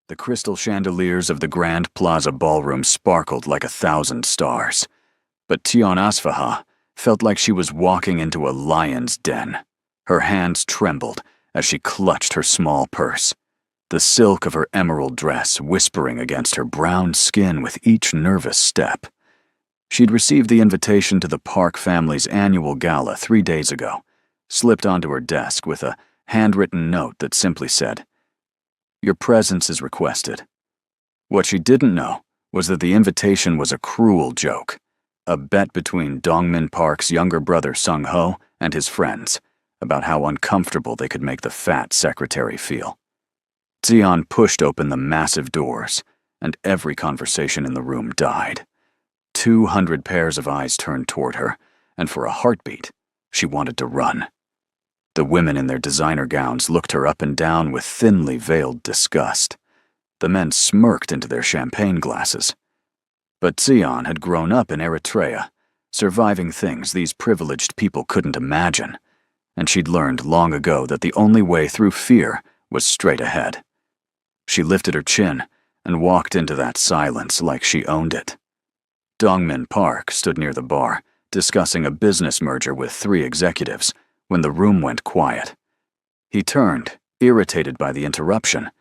The crystal chandeliers of the Grand Plaza ballroom sparkled like 1,000 stars, but Tion Asfaha felt like she was walking into a lion's den. Her hands trembled as she clutched her small purse, the silk of her emerald dress whispering against her brown skin with each nervous step. She'd received the invitation to the Park family's annual gala 3 days ago, slipped onto her desk with a handwritten note that simply said, "Your presence is requested." What she didn't know was that the invitation was a cruel joke, a bet between Dongmin Park's younger brother Sung Ho and his friends about how uncomfortable they could make the fat secretary feel. Xian pushed open the massive doors, and every conversation in the room died. 200 pairs of eyes turned toward her, and for a heartbeat, she wanted to run. The women in their designer gowns looked her up and down with thinly veiled disgust. The men smirked into their champagne glasses. But Xian had grown up in Eritrea, surviving things these privileged people couldn't imagine, and she'd learned long ago that the only way through fear was straight ahead. She lifted her chin and walked into that silence like she owned it. Dongmin Park stood near the bar, discussing a business merger with 3 executives, when the room went quiet. He turned, irritated by the interruption,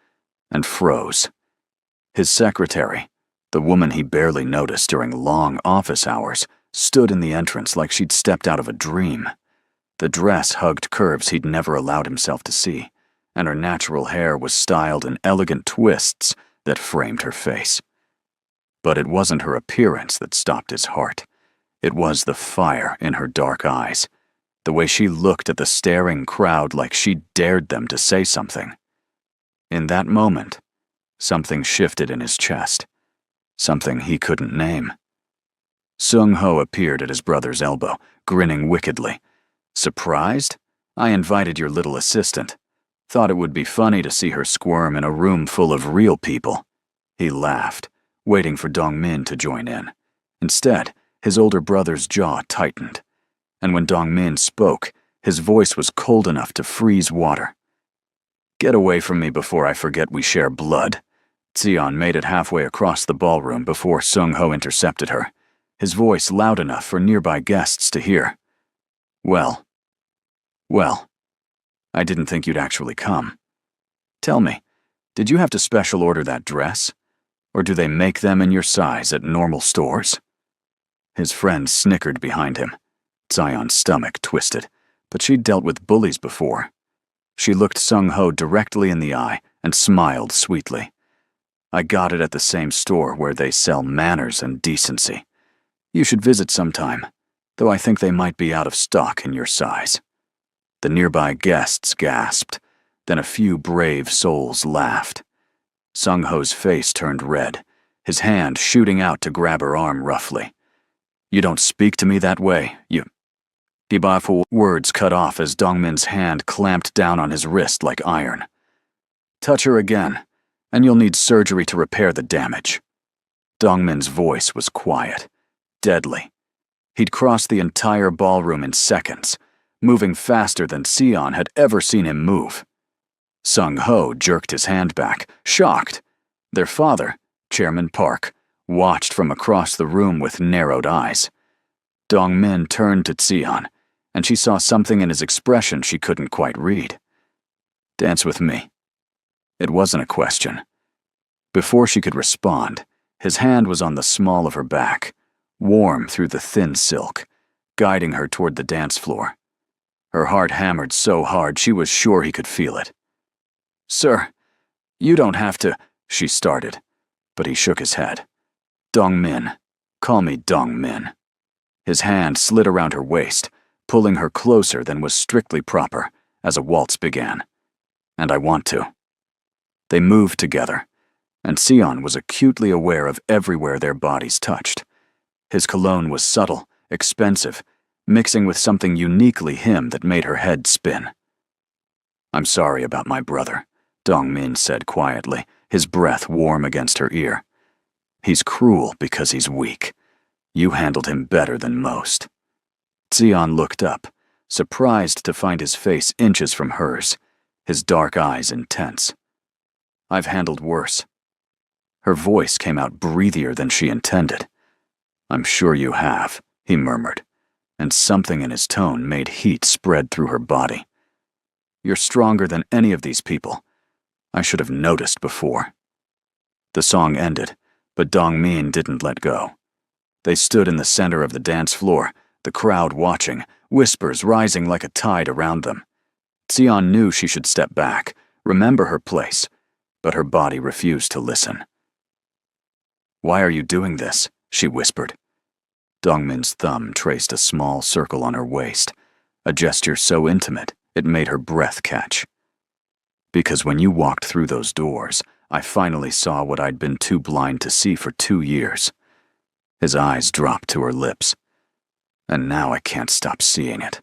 and froze. His secretary, the woman he barely noticed during long office hours, stood in the entrance like she'd stepped out of a dream. The dress hugged curves he'd never allowed himself to see, and her natural hair was styled in elegant twists that framed her face. But it wasn't her appearance that stopped his heart. It was the fire in her dark eyes, the way she looked at the staring crowd like she dared them to say something. In that moment, something shifted in his chest, something he couldn't name. Sung Ho appeared at his brother's elbow, grinning wickedly. "Surprised? I invited your little assistant. Thought it would be funny to see her squirm in a room full of real people." He laughed, waiting for Dongmin to join in. Instead, his older brother's jaw tightened, and when Dongmin spoke, his voice was cold enough to freeze water. "Get away from me before I forget we share blood." Xian made it halfway across the ballroom before Sung Ho intercepted her, his voice loud enough for nearby guests to hear. Well, I didn't think you'd actually come. Tell me, did you have to special order that dress? Or do they make them in your size at normal stores?" His friend snickered behind him. Zion's stomach twisted, but she'd dealt with bullies before. She looked Sung Ho directly in the eye and smiled sweetly. "I got it at the same store where they sell manners and decency. You should visit sometime, though I think they might be out of stock in your size." The nearby guests gasped, then a few brave souls laughed. Sung Ho's face turned red, his hand shooting out to grab her arm roughly. "You don't speak to me that way, you..." Dibafu words cut off as Dongmin's hand clamped down on his wrist like iron. "Touch her again, and you'll need surgery to repair the damage." Dongmin's voice was quiet, deadly. He'd crossed the entire ballroom in seconds, moving faster than Xian had ever seen him move. Sung Ho jerked his hand back, shocked. Their father, Chairman Park, watched from across the room with narrowed eyes. Dongmin turned to Xian, and she saw something in his expression she couldn't quite read. "Dance with me." It wasn't a question. Before she could respond, his hand was on the small of her back, warm through the thin silk, guiding her toward the dance floor. Her heart hammered so hard she was sure he could feel it. "Sir, you don't have to," she started, but he shook his head. "Dongmin. Call me Dongmin." His hand slid around her waist, pulling her closer than was strictly proper, as a waltz began. "And I want to." They moved together, and Xian was acutely aware of everywhere their bodies touched. His cologne was subtle, expensive, mixing with something uniquely him that made her head spin. "I'm sorry about my brother," Dongmin said quietly, his breath warm against her ear. "He's cruel because he's weak. You handled him better than most." Xian looked up, surprised to find his face inches from hers, his dark eyes intense. "I've handled worse," Her voice came out breathier than she intended. "I'm sure you have," he murmured, and something in his tone made heat spread through her body. "You're stronger than any of these people. I should have noticed before." The song ended, but Dongmin didn't let go. They stood in the center of the dance floor, the crowd watching, whispers rising like a tide around them. Xian knew she should step back, remember her place, but her body refused to listen. "Why are you doing this?" she whispered. Dongmin's thumb traced a small circle on her waist, a gesture so intimate it made her breath catch. "Because when you walked through those doors, I finally saw what I'd been too blind to see for 2 years." His eyes dropped to her lips. "And now I can't stop seeing it."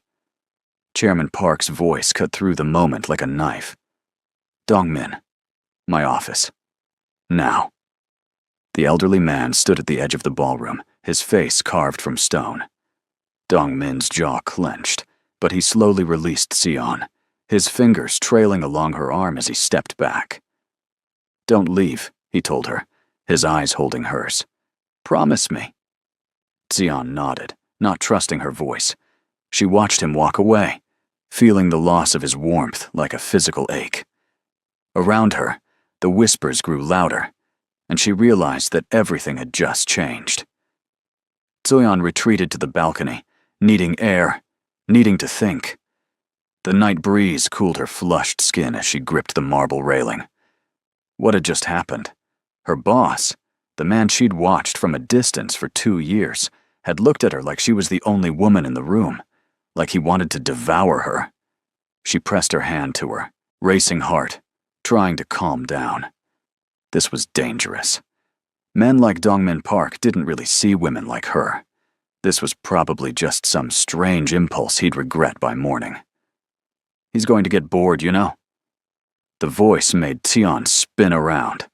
Chairman Park's voice cut through the moment like a knife. "Dongmin, my office. Now." The elderly man stood at the edge of the ballroom, his face carved from stone. Dongmin's jaw clenched, but he slowly released Xian, his fingers trailing along her arm as he stepped back. "Don't leave," he told her, his eyes holding hers. "Promise me." Xian nodded, not trusting her voice. She watched him walk away, feeling the loss of his warmth like a physical ache. Around her, the whispers grew louder, and she realized that everything had just changed. Zoyan retreated to the balcony, needing air, needing to think. The night breeze cooled her flushed skin as she gripped the marble railing. What had just happened? Her boss, the man she'd watched from a distance for 2 years, had looked at her like she was the only woman in the room, like he wanted to devour her. She pressed her hand to her, racing heart, trying to calm down. This was dangerous. Men like Dongmin Park didn't really see women like her. This was probably just some strange impulse he'd regret by morning. "He's going to get bored, you know." The voice made Xian spin around.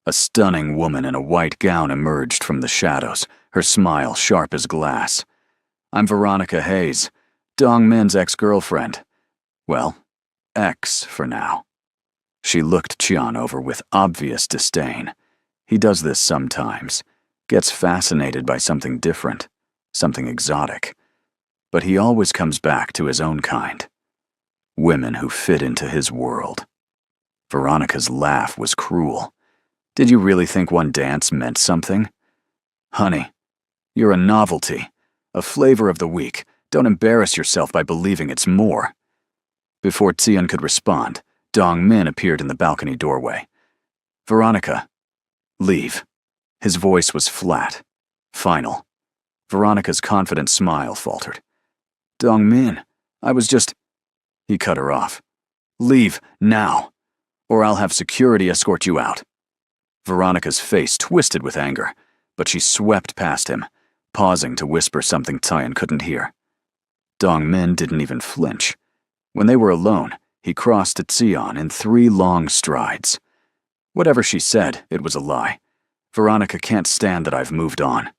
A stunning woman in a white gown emerged from the shadows, her smile sharp as glass. "I'm Veronica Hayes, Dongmin's ex-girlfriend. Well, ex for now." She looked Xian over with obvious disdain. He does this sometimes, gets fascinated by something different, something exotic. But he always comes back to his own kind. Women who fit into his world. Veronica's laugh was cruel. "Did you really think one dance meant something? Honey, you're a novelty, a flavor of the week. Don't embarrass yourself by believing it's more." Before Xian could respond, Dongmin appeared in the balcony doorway. "Veronica, leave." His voice was flat, final. Veronica's confident smile faltered. "Dongmin, I was just—" He cut her off. "Leave, now, or I'll have security escort you out." Veronica's face twisted with anger, but she swept past him, pausing to whisper something Xian couldn't hear. Dongmin didn't even flinch. When they were alone, he crossed to Xian in 3 long strides. Whatever she said, it was a lie. Veronica can't stand that I've moved on.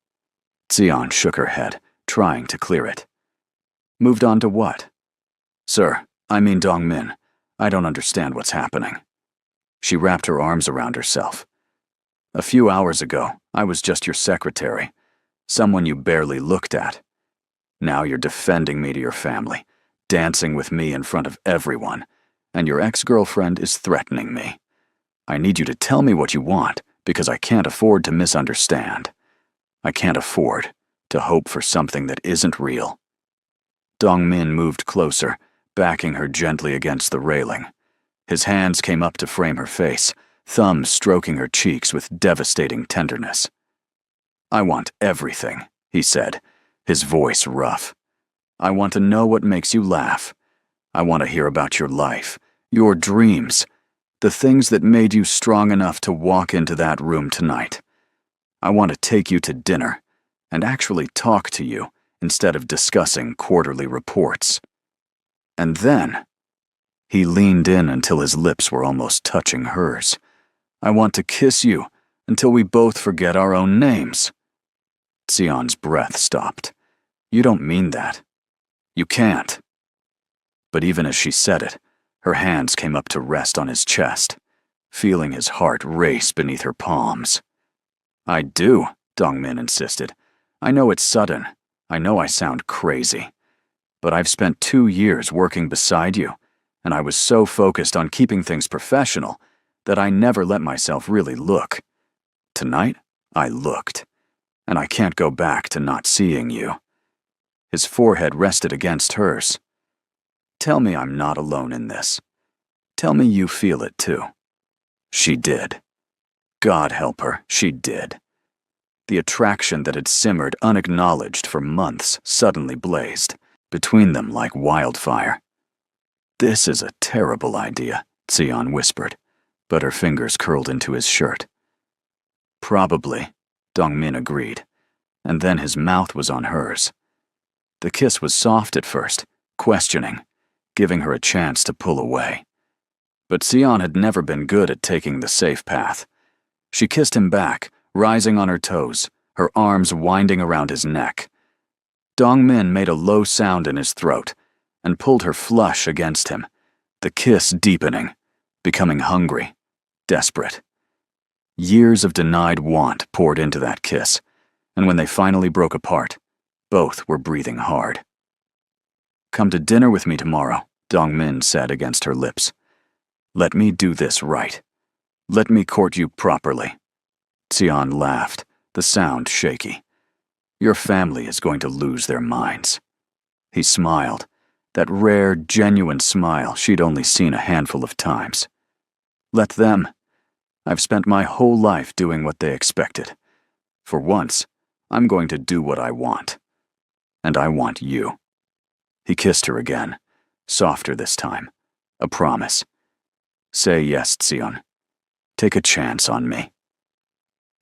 Xian shook her head, trying to clear it. "Moved on to what?" "Sir, I mean Dongmin. I don't understand what's happening." She wrapped her arms around herself. "A few hours ago, I was just your secretary, someone you barely looked at. Now you're defending me to your family, dancing with me in front of everyone, and your ex-girlfriend is threatening me. I need you to tell me what you want, because I can't afford to misunderstand. I can't afford to hope for something that isn't real." Dongmin moved closer, backing her gently against the railing. His hands came up to frame her face, thumbs stroking her cheeks with devastating tenderness. "I want everything," he said, his voice rough. "I want to know what makes you laugh. I want to hear about your life, your dreams, the things that made you strong enough to walk into that room tonight. I want to take you to dinner and actually talk to you instead of discussing quarterly reports. And then," he leaned in until his lips were almost touching hers, "I want to kiss you until we both forget our own names." Xian's breath stopped. "You don't mean that. You can't." But even as she said it, her hands came up to rest on his chest, feeling his heart race beneath her palms. I do, Dongmin insisted. I know it's sudden. I know I sound crazy. But I've spent 2 years working beside you, and I was so focused on keeping things professional that I never let myself really look. Tonight, I looked, and I can't go back to not seeing you. His forehead rested against hers. Tell me I'm not alone in this. Tell me you feel it too. She did. God help her, she did. The attraction that had simmered unacknowledged for months suddenly blazed between them like wildfire. This is a terrible idea, Xian whispered, but her fingers curled into his shirt. Probably, Dongmin agreed, and then his mouth was on hers. The kiss was soft at first, questioning, giving her a chance to pull away. But Xian had never been good at taking the safe path. She kissed him back, rising on her toes, her arms winding around his neck. Dongmin made a low sound in his throat and pulled her flush against him, the kiss deepening, becoming hungry, desperate. Years of denied want poured into that kiss, and when they finally broke apart, both were breathing hard. Come to dinner with me tomorrow, Dongmin said against her lips. Let me do this right. Let me court you properly. Xian laughed, the sound shaky. Your family is going to lose their minds. He smiled, that rare, genuine smile she'd only seen a handful of times. Let them. I've spent my whole life doing what they expected. For once, I'm going to do what I want. And I want you. He kissed her again, softer this time, a promise. Say yes, Xian. Take a chance on me.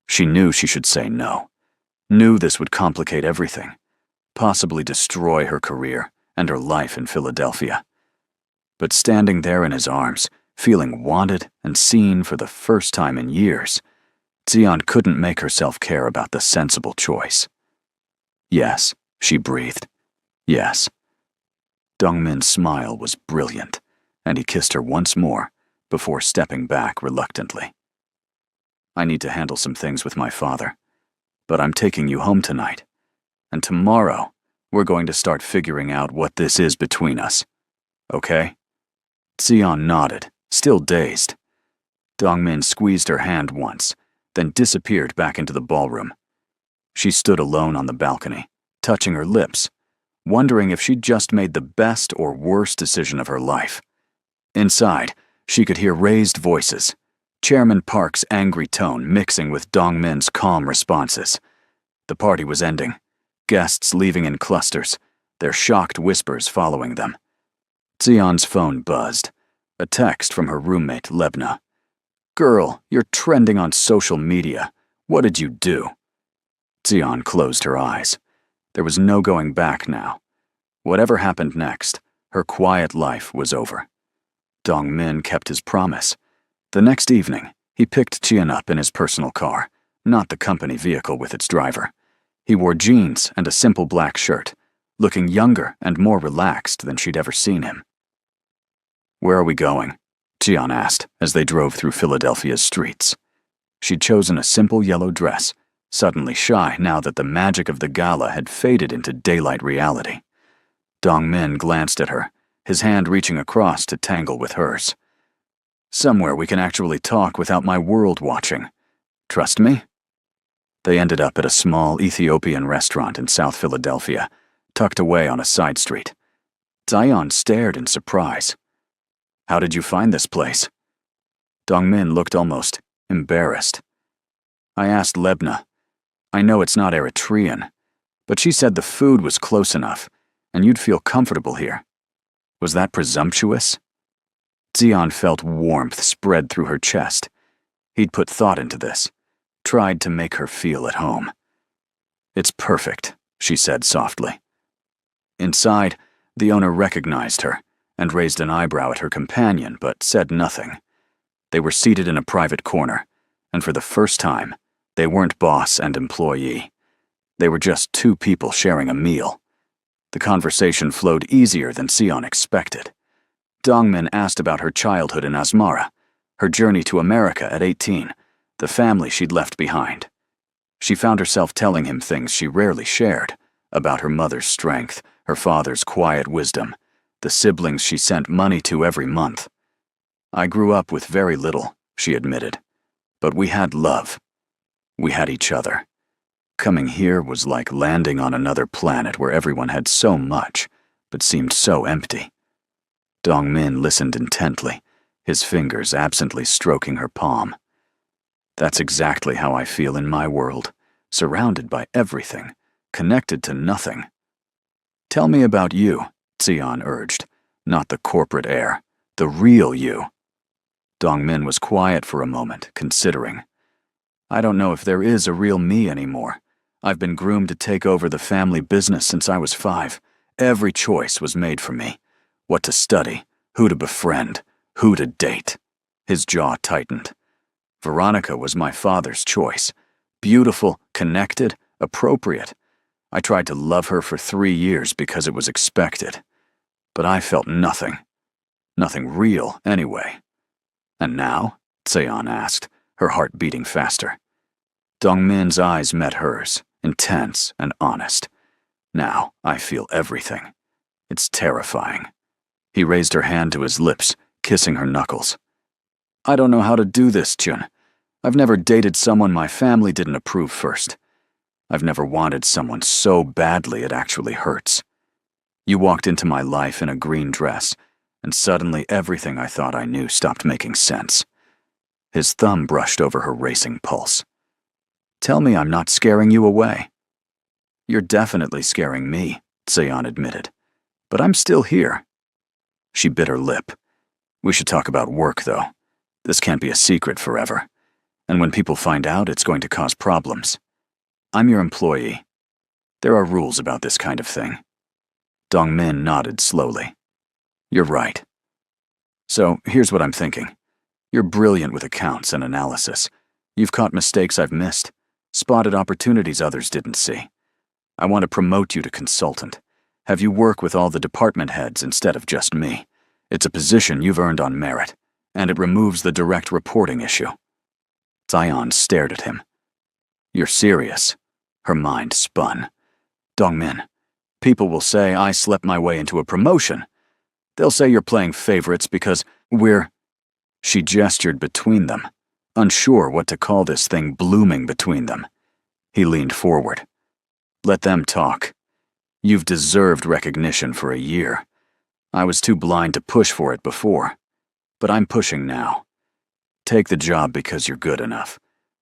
She knew she should say no, knew this would complicate everything, possibly destroy her career and her life in Philadelphia. But standing there in his arms, feeling wanted and seen for the first time in years, Xian couldn't make herself care about the sensible choice. Yes, she breathed. Yes. Dongmin's smile was brilliant, and he kissed her once more before stepping back reluctantly. I need to handle some things with my father, but I'm taking you home tonight, and tomorrow we're going to start figuring out what this is between us. Okay? Xian nodded, still dazed. Dongmin squeezed her hand once, then disappeared back into the ballroom. She stood alone on the balcony, touching her lips, wondering if she'd just made the best or worst decision of her life. Inside, she could hear raised voices, Chairman Park's angry tone mixing with Dongmin's calm responses. The party was ending, guests leaving in clusters, their shocked whispers following them. Xian's phone buzzed, a text from her roommate, Lebna. Girl, you're trending on social media. What did you do? Xian closed her eyes. There was no going back now. Whatever happened next, her quiet life was over. Dongmin kept his promise. The next evening, he picked Qian up in his personal car, not the company vehicle with its driver. He wore jeans and a simple black shirt, looking younger and more relaxed than she'd ever seen him. Where are we going? Qian asked as they drove through Philadelphia's streets. She'd chosen a simple yellow dress, suddenly shy now that the magic of the gala had faded into daylight reality. Dongmin glanced at her, his hand reaching across to tangle with hers. Somewhere we can actually talk without my world watching. Trust me? They ended up at a small Ethiopian restaurant in South Philadelphia, tucked away on a side street. Xian stared in surprise. How did you find this place? Dongmin looked almost embarrassed. I asked Lebna. I know it's not Eritrean, but she said the food was close enough, and you'd feel comfortable here. Was that presumptuous? Xian felt warmth spread through her chest. He'd put thought into this, tried to make her feel at home. It's perfect, she said softly. Inside, the owner recognized her and raised an eyebrow at her companion, but said nothing. They were seated in a private corner, and for the first time, they weren't boss and employee. They were just two people sharing a meal. The conversation flowed easier than Xian expected. Dongmin asked about her childhood in Asmara, her journey to America at 18, the family she'd left behind. She found herself telling him things she rarely shared, about her mother's strength, her father's quiet wisdom, the siblings she sent money to every month. "I grew up with very little," she admitted, "but we had love. We had each other. Coming here was like landing on another planet where everyone had so much, but seemed so empty." Dongmin listened intently, his fingers absently stroking her palm. "That's exactly how I feel in my world, surrounded by everything, connected to nothing." "Tell me about you," Xian urged, "not the corporate air, the real you." Dongmin was quiet for a moment, considering. "I don't know if there is a real me anymore. I've been groomed to take over the family business since I was 5. Every choice was made for me. What to study, who to befriend, who to date." His jaw tightened. "Veronica was my father's choice. Beautiful, connected, appropriate. I tried to love her for 3 years because it was expected. But I felt nothing. Nothing real, anyway." "And now?" Xian asked, her heart beating faster. Dongmin's eyes met hers, intense and honest. "Now I feel everything. It's terrifying." He raised her hand to his lips, kissing her knuckles. "I don't know how to do this, Chun. I've never dated someone my family didn't approve first. I've never wanted someone so badly it actually hurts. You walked into my life in a green dress, and suddenly everything I thought I knew stopped making sense." His thumb brushed over her racing pulse. "Tell me I'm not scaring you away." "You're definitely scaring me," Xian admitted. "But I'm still here." She bit her lip. "We should talk about work, though. This can't be a secret forever. And when people find out, it's going to cause problems. I'm your employee. There are rules about this kind of thing." Dongmin nodded slowly. "You're right. So here's what I'm thinking. You're brilliant with accounts and analysis. You've caught mistakes I've missed, spotted opportunities others didn't see. I want to promote you to consultant, have you work with all the department heads instead of just me. It's a position you've earned on merit, and it removes the direct reporting issue." Xian stared at him. "You're serious?" Her mind spun. "Dongmin, people will say I slept my way into a promotion. They'll say you're playing favorites because we're—" She gestured between them, unsure what to call this thing blooming between them. He leaned forward. "Let them talk. You've deserved recognition for a year. I was too blind to push for it before, but I'm pushing now. Take the job because you're good enough,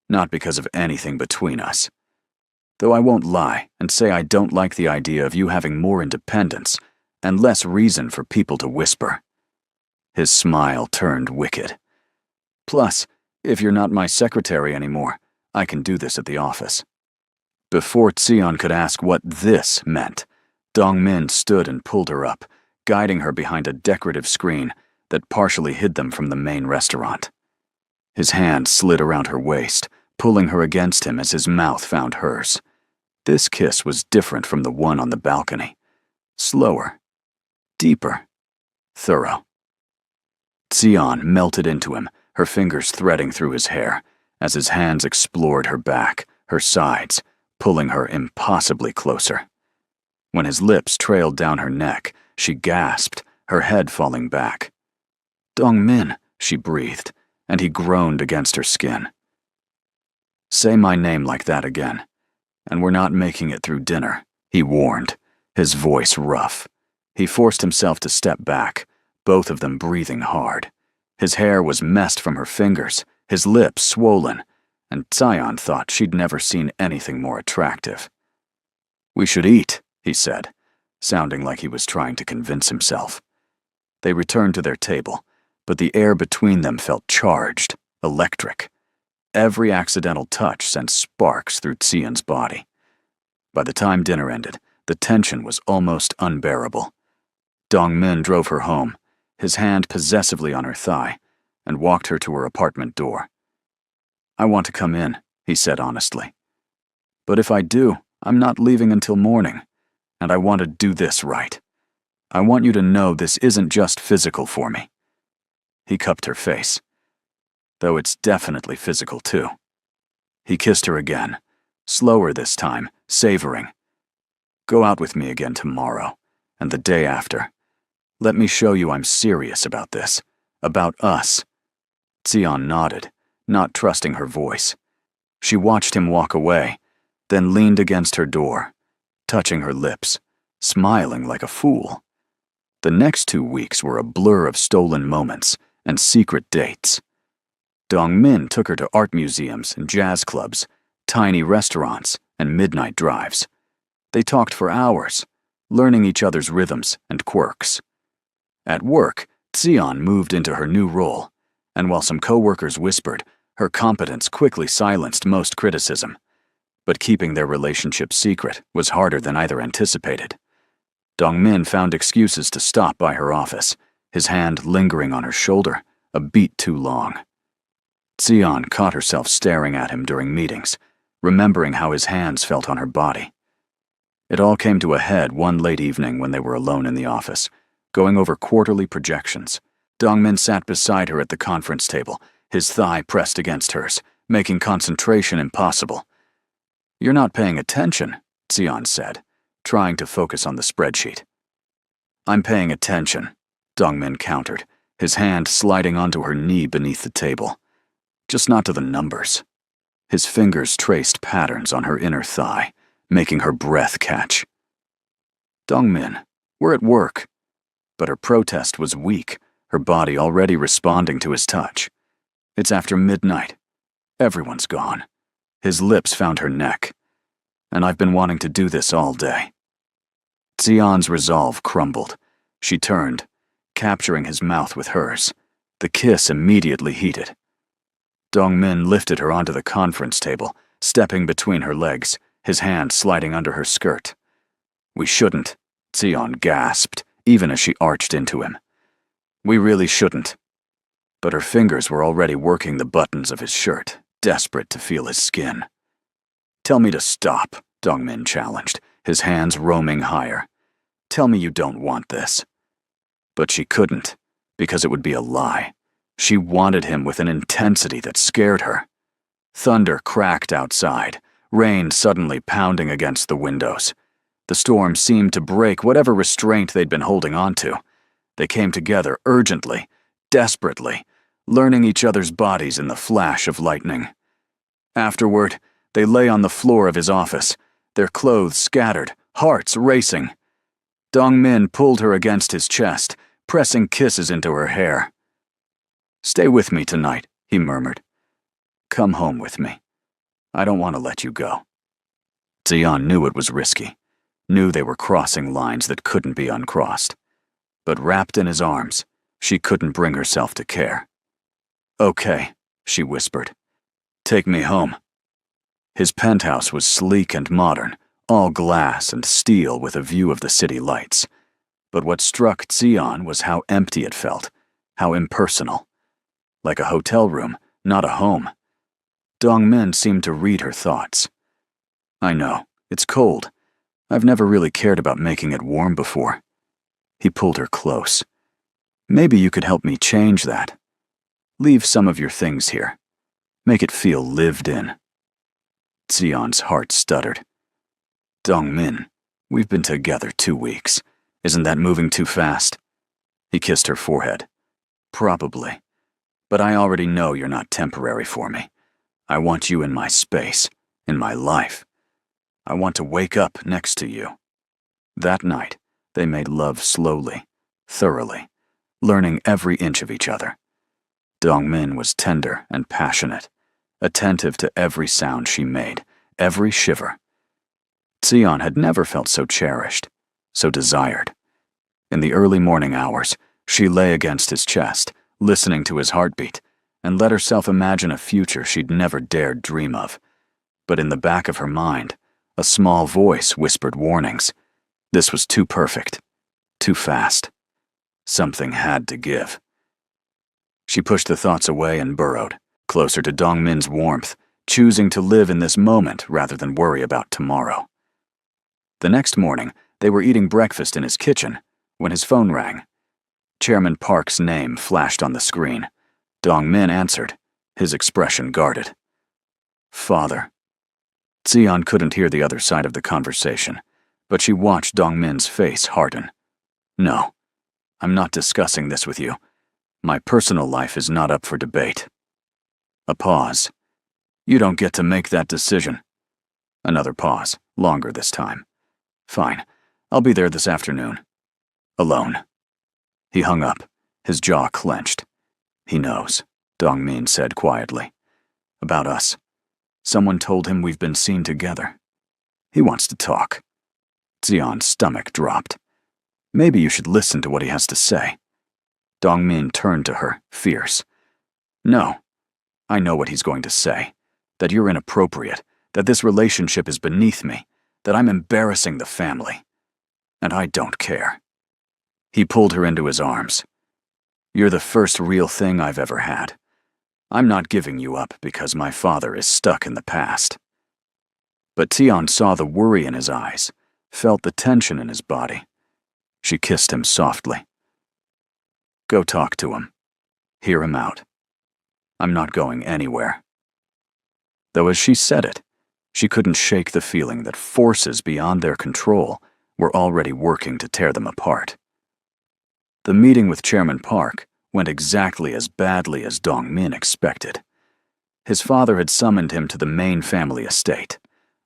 not because of anything between us. Though I won't lie and say I don't like the idea of you having more independence and less reason for people to whisper." His smile turned wicked. "Plus, if you're not my secretary anymore, I can do this at the office." Before Xian could ask what this meant, Dongmin stood and pulled her up, guiding her behind a decorative screen that partially hid them from the main restaurant. His hand slid around her waist, pulling her against him as his mouth found hers. This kiss was different from the one on the balcony. Slower, deeper, thorough. Xian melted into him, her fingers threading through his hair, as his hands explored her back, her sides, pulling her impossibly closer. When his lips trailed down her neck, she gasped, her head falling back. "Dongmin," she breathed, and he groaned against her skin. "Say my name like that again, and we're not making it through dinner," he warned, his voice rough. He forced himself to step back, both of them breathing hard. His hair was messed from her fingers, his lips swollen, and Xian thought she'd never seen anything more attractive. "We should eat," he said, sounding like he was trying to convince himself. They returned to their table, but the air between them felt charged, electric. Every accidental touch sent sparks through Xian's body. By the time dinner ended, the tension was almost unbearable. Dongmin drove her home, his hand possessively on her thigh, and walked her to her apartment door. "I want to come in," he said honestly. "But if I do, I'm not leaving until morning, and I want to do this right. I want you to know this isn't just physical for me." He cupped her face. "Though it's definitely physical too." He kissed her again, slower this time, savoring. Go out with me again tomorrow, and the day after. Let me show you I'm serious about this, about us. Xian nodded, not trusting her voice. She watched him walk away, then leaned against her door, touching her lips, smiling like a fool. The next 2 weeks were a blur of stolen moments and secret dates. Dongmin took her to art museums and jazz clubs, tiny restaurants, and midnight drives. They talked for hours, learning each other's rhythms and quirks. At work, Xian moved into her new role, and while some coworkers whispered, her competence quickly silenced most criticism. But keeping their relationship secret was harder than either anticipated. Dongmin found excuses to stop by her office, his hand lingering on her shoulder, a beat too long. Xian caught herself staring at him during meetings, remembering how his hands felt on her body. It all came to a head one late evening when they were alone in the office, going over quarterly projections. Dongmin sat beside her at the conference table, his thigh pressed against hers, making concentration impossible. "You're not paying attention," Xian said, trying to focus on the spreadsheet. "I'm paying attention," Dongmin countered, his hand sliding onto her knee beneath the table. "Just not to the numbers." His fingers traced patterns on her inner thigh, making her breath catch. "Dongmin, we're at work." But her protest was weak, her body already responding to his touch. "It's after midnight. Everyone's gone." His lips found her neck. "And I've been wanting to do this all day." Xian's resolve crumbled. She turned, capturing his mouth with hers. The kiss immediately heated. Dongmin lifted her onto the conference table, stepping between her legs, his hand sliding under her skirt. "We shouldn't," Xian gasped, even as she arched into him. "We really shouldn't." But her fingers were already working the buttons of his shirt, desperate to feel his skin. "Tell me to stop," Dongmin challenged, his hands roaming higher. "Tell me you don't want this." But she couldn't, because it would be a lie. She wanted him with an intensity that scared her. Thunder cracked outside, rain suddenly pounding against the windows. The storm seemed to break whatever restraint they'd been holding on to. They came together urgently, desperately, learning each other's bodies in the flash of lightning. Afterward, they lay on the floor of his office, their clothes scattered, hearts racing. Dongmin pulled her against his chest, pressing kisses into her hair. "Stay with me tonight," he murmured. "Come home with me. I don't want to let you go." Xian knew it was risky, knew they were crossing lines that couldn't be uncrossed. But wrapped in his arms, she couldn't bring herself to care. "Okay," she whispered. "Take me home." His penthouse was sleek and modern, all glass and steel with a view of the city lights. But what struck Xian was how empty it felt, how impersonal. Like a hotel room, not a home. Dongmin seemed to read her thoughts. "I know, it's cold. I've never really cared about making it warm before." He pulled her close. "Maybe you could help me change that. Leave some of your things here. Make it feel lived in." Xian's heart stuttered. "Dongmin, we've been together 2 weeks. Isn't that moving too fast?" He kissed her forehead. "Probably. But I already know you're not temporary for me. I want you in my space, in my life. I want to wake up next to you." That night, they made love slowly, thoroughly, learning every inch of each other. Dongmin was tender and passionate, attentive to every sound she made, every shiver. Xian had never felt so cherished, so desired. In the early morning hours, she lay against his chest, listening to his heartbeat, and let herself imagine a future she'd never dared dream of. But in the back of her mind, a small voice whispered warnings. This was too perfect, too fast. Something had to give. She pushed the thoughts away and burrowed, closer to Dongmin's warmth, choosing to live in this moment rather than worry about tomorrow. The next morning, they were eating breakfast in his kitchen when his phone rang. Chairman Park's name flashed on the screen. Dongmin answered, his expression guarded. "Father." Xian couldn't hear the other side of the conversation, but she watched Dongmin's face harden. No, I'm not discussing this with you. My personal life is not up for debate. A pause. You don't get to make that decision. Another pause, longer this time. Fine, I'll be there this afternoon. Alone. He hung up, his jaw clenched. He knows, Dongmin said quietly. About us. Someone told him we've been seen together. He wants to talk. Xian's stomach dropped. Maybe you should listen to what he has to say. Dongmin turned to her, fierce. No. I know what he's going to say. That you're inappropriate, that this relationship is beneath me, that I'm embarrassing the family. And I don't care. He pulled her into his arms. You're the first real thing I've ever had. I'm not giving you up because my father is stuck in the past. But Xian saw the worry in his eyes, felt the tension in his body. She kissed him softly. Go talk to him. Hear him out. I'm not going anywhere. Though as she said it, she couldn't shake the feeling that forces beyond their control were already working to tear them apart. The meeting with Chairman Park went exactly as badly as Dongmin expected. His father had summoned him to the main family estate,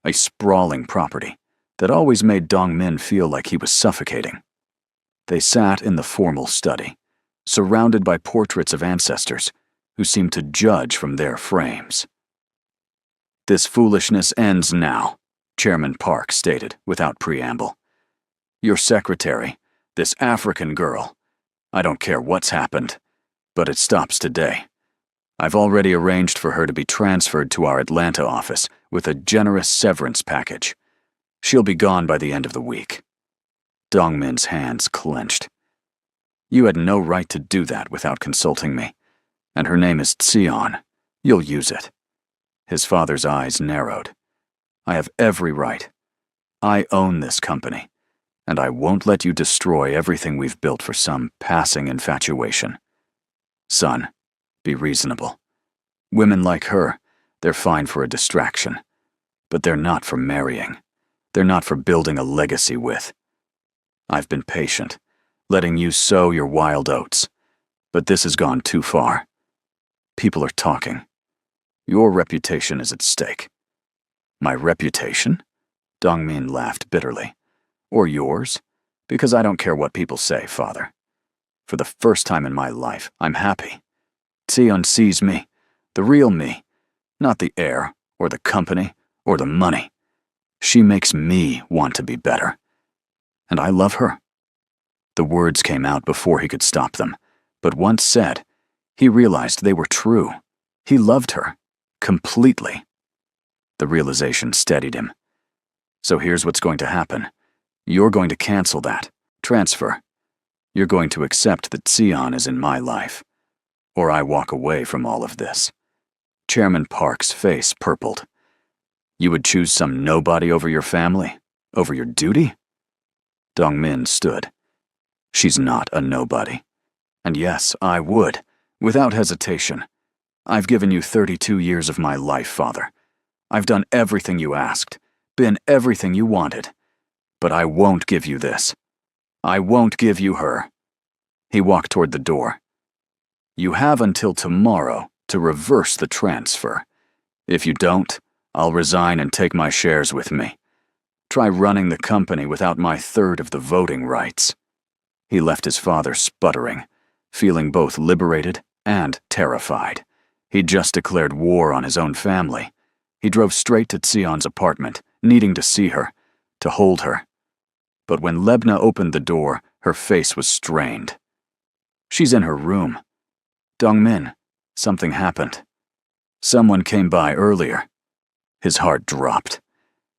a sprawling property that always made Dongmin feel like he was suffocating. They sat in the formal study, surrounded by portraits of ancestors who seemed to judge from their frames. This foolishness ends now, Chairman Park stated without preamble. Your secretary, this African girl, I don't care what's happened, but it stops today. I've already arranged for her to be transferred to our Atlanta office with a generous severance package. She'll be gone by the end of the week. Dongmin's hands clenched. You had no right to do that without consulting me. And her name is Xian. You'll use it. His father's eyes narrowed. I have every right. I own this company, and I won't let you destroy everything we've built for some passing infatuation. Son, be reasonable. Women like her, they're fine for a distraction. But they're not for marrying. They're not for building a legacy with. I've been patient, letting you sow your wild oats. But this has gone too far. People are talking. Your reputation is at stake. My reputation? Dongmin laughed bitterly. Or yours? Because I don't care what people say, father. For the first time in my life, I'm happy. Xian sees me, the real me, not the heir, or the company, or the money. She makes me want to be better. And I love her. The words came out before he could stop them, but once said, he realized they were true. He loved her, completely. The realization steadied him. So here's what's going to happen. You're going to cancel that, transfer. You're going to accept that Xian is in my life, or I walk away from all of this. Chairman Park's face purpled. You would choose some nobody over your family? Over your duty? Dongmin stood. She's not a nobody. And yes, I would, without hesitation. I've given you 32 years of my life, father. I've done everything you asked, been everything you wanted. But I won't give you this. I won't give you her. He walked toward the door. You have until tomorrow to reverse the transfer. If you don't, I'll resign and take my shares with me. Try running the company without my third of the voting rights. He left his father sputtering, feeling both liberated and terrified. He'd just declared war on his own family. He drove straight to Xian's apartment, needing to see her, to hold her. But when Lebna opened the door, her face was strained. She's in her room. Dongmin, something happened. Someone came by earlier. His heart dropped.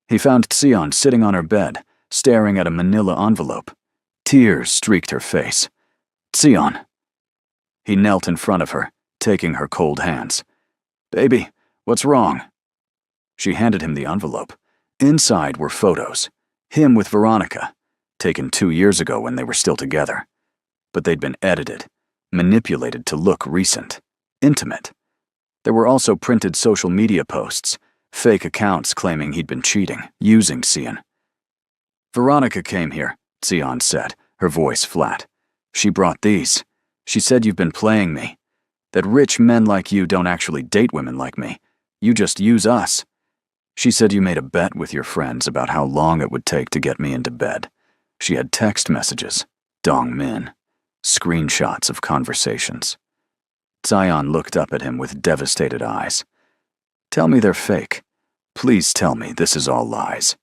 He found Xian sitting on her bed, staring at a manila envelope. Tears streaked her face. Xian. He knelt in front of her, taking her cold hands. Baby, what's wrong? She handed him the envelope. Inside were photos. Him with Veronica, taken 2 years ago when they were still together. But they'd been edited, manipulated to look recent, intimate. There were also printed social media posts, Fake accounts claiming he'd been cheating, using Sion. Veronica came here, Sion said, her voice flat. She brought these. She said you've been playing me. That rich men like you don't actually date women like me. You just use us. She said you made a bet with your friends about how long it would take to get me into bed. She had text messages, Dong Min, screenshots of conversations. Sion looked up at him with devastated eyes. Tell me they're fake. Please tell me this is all lies.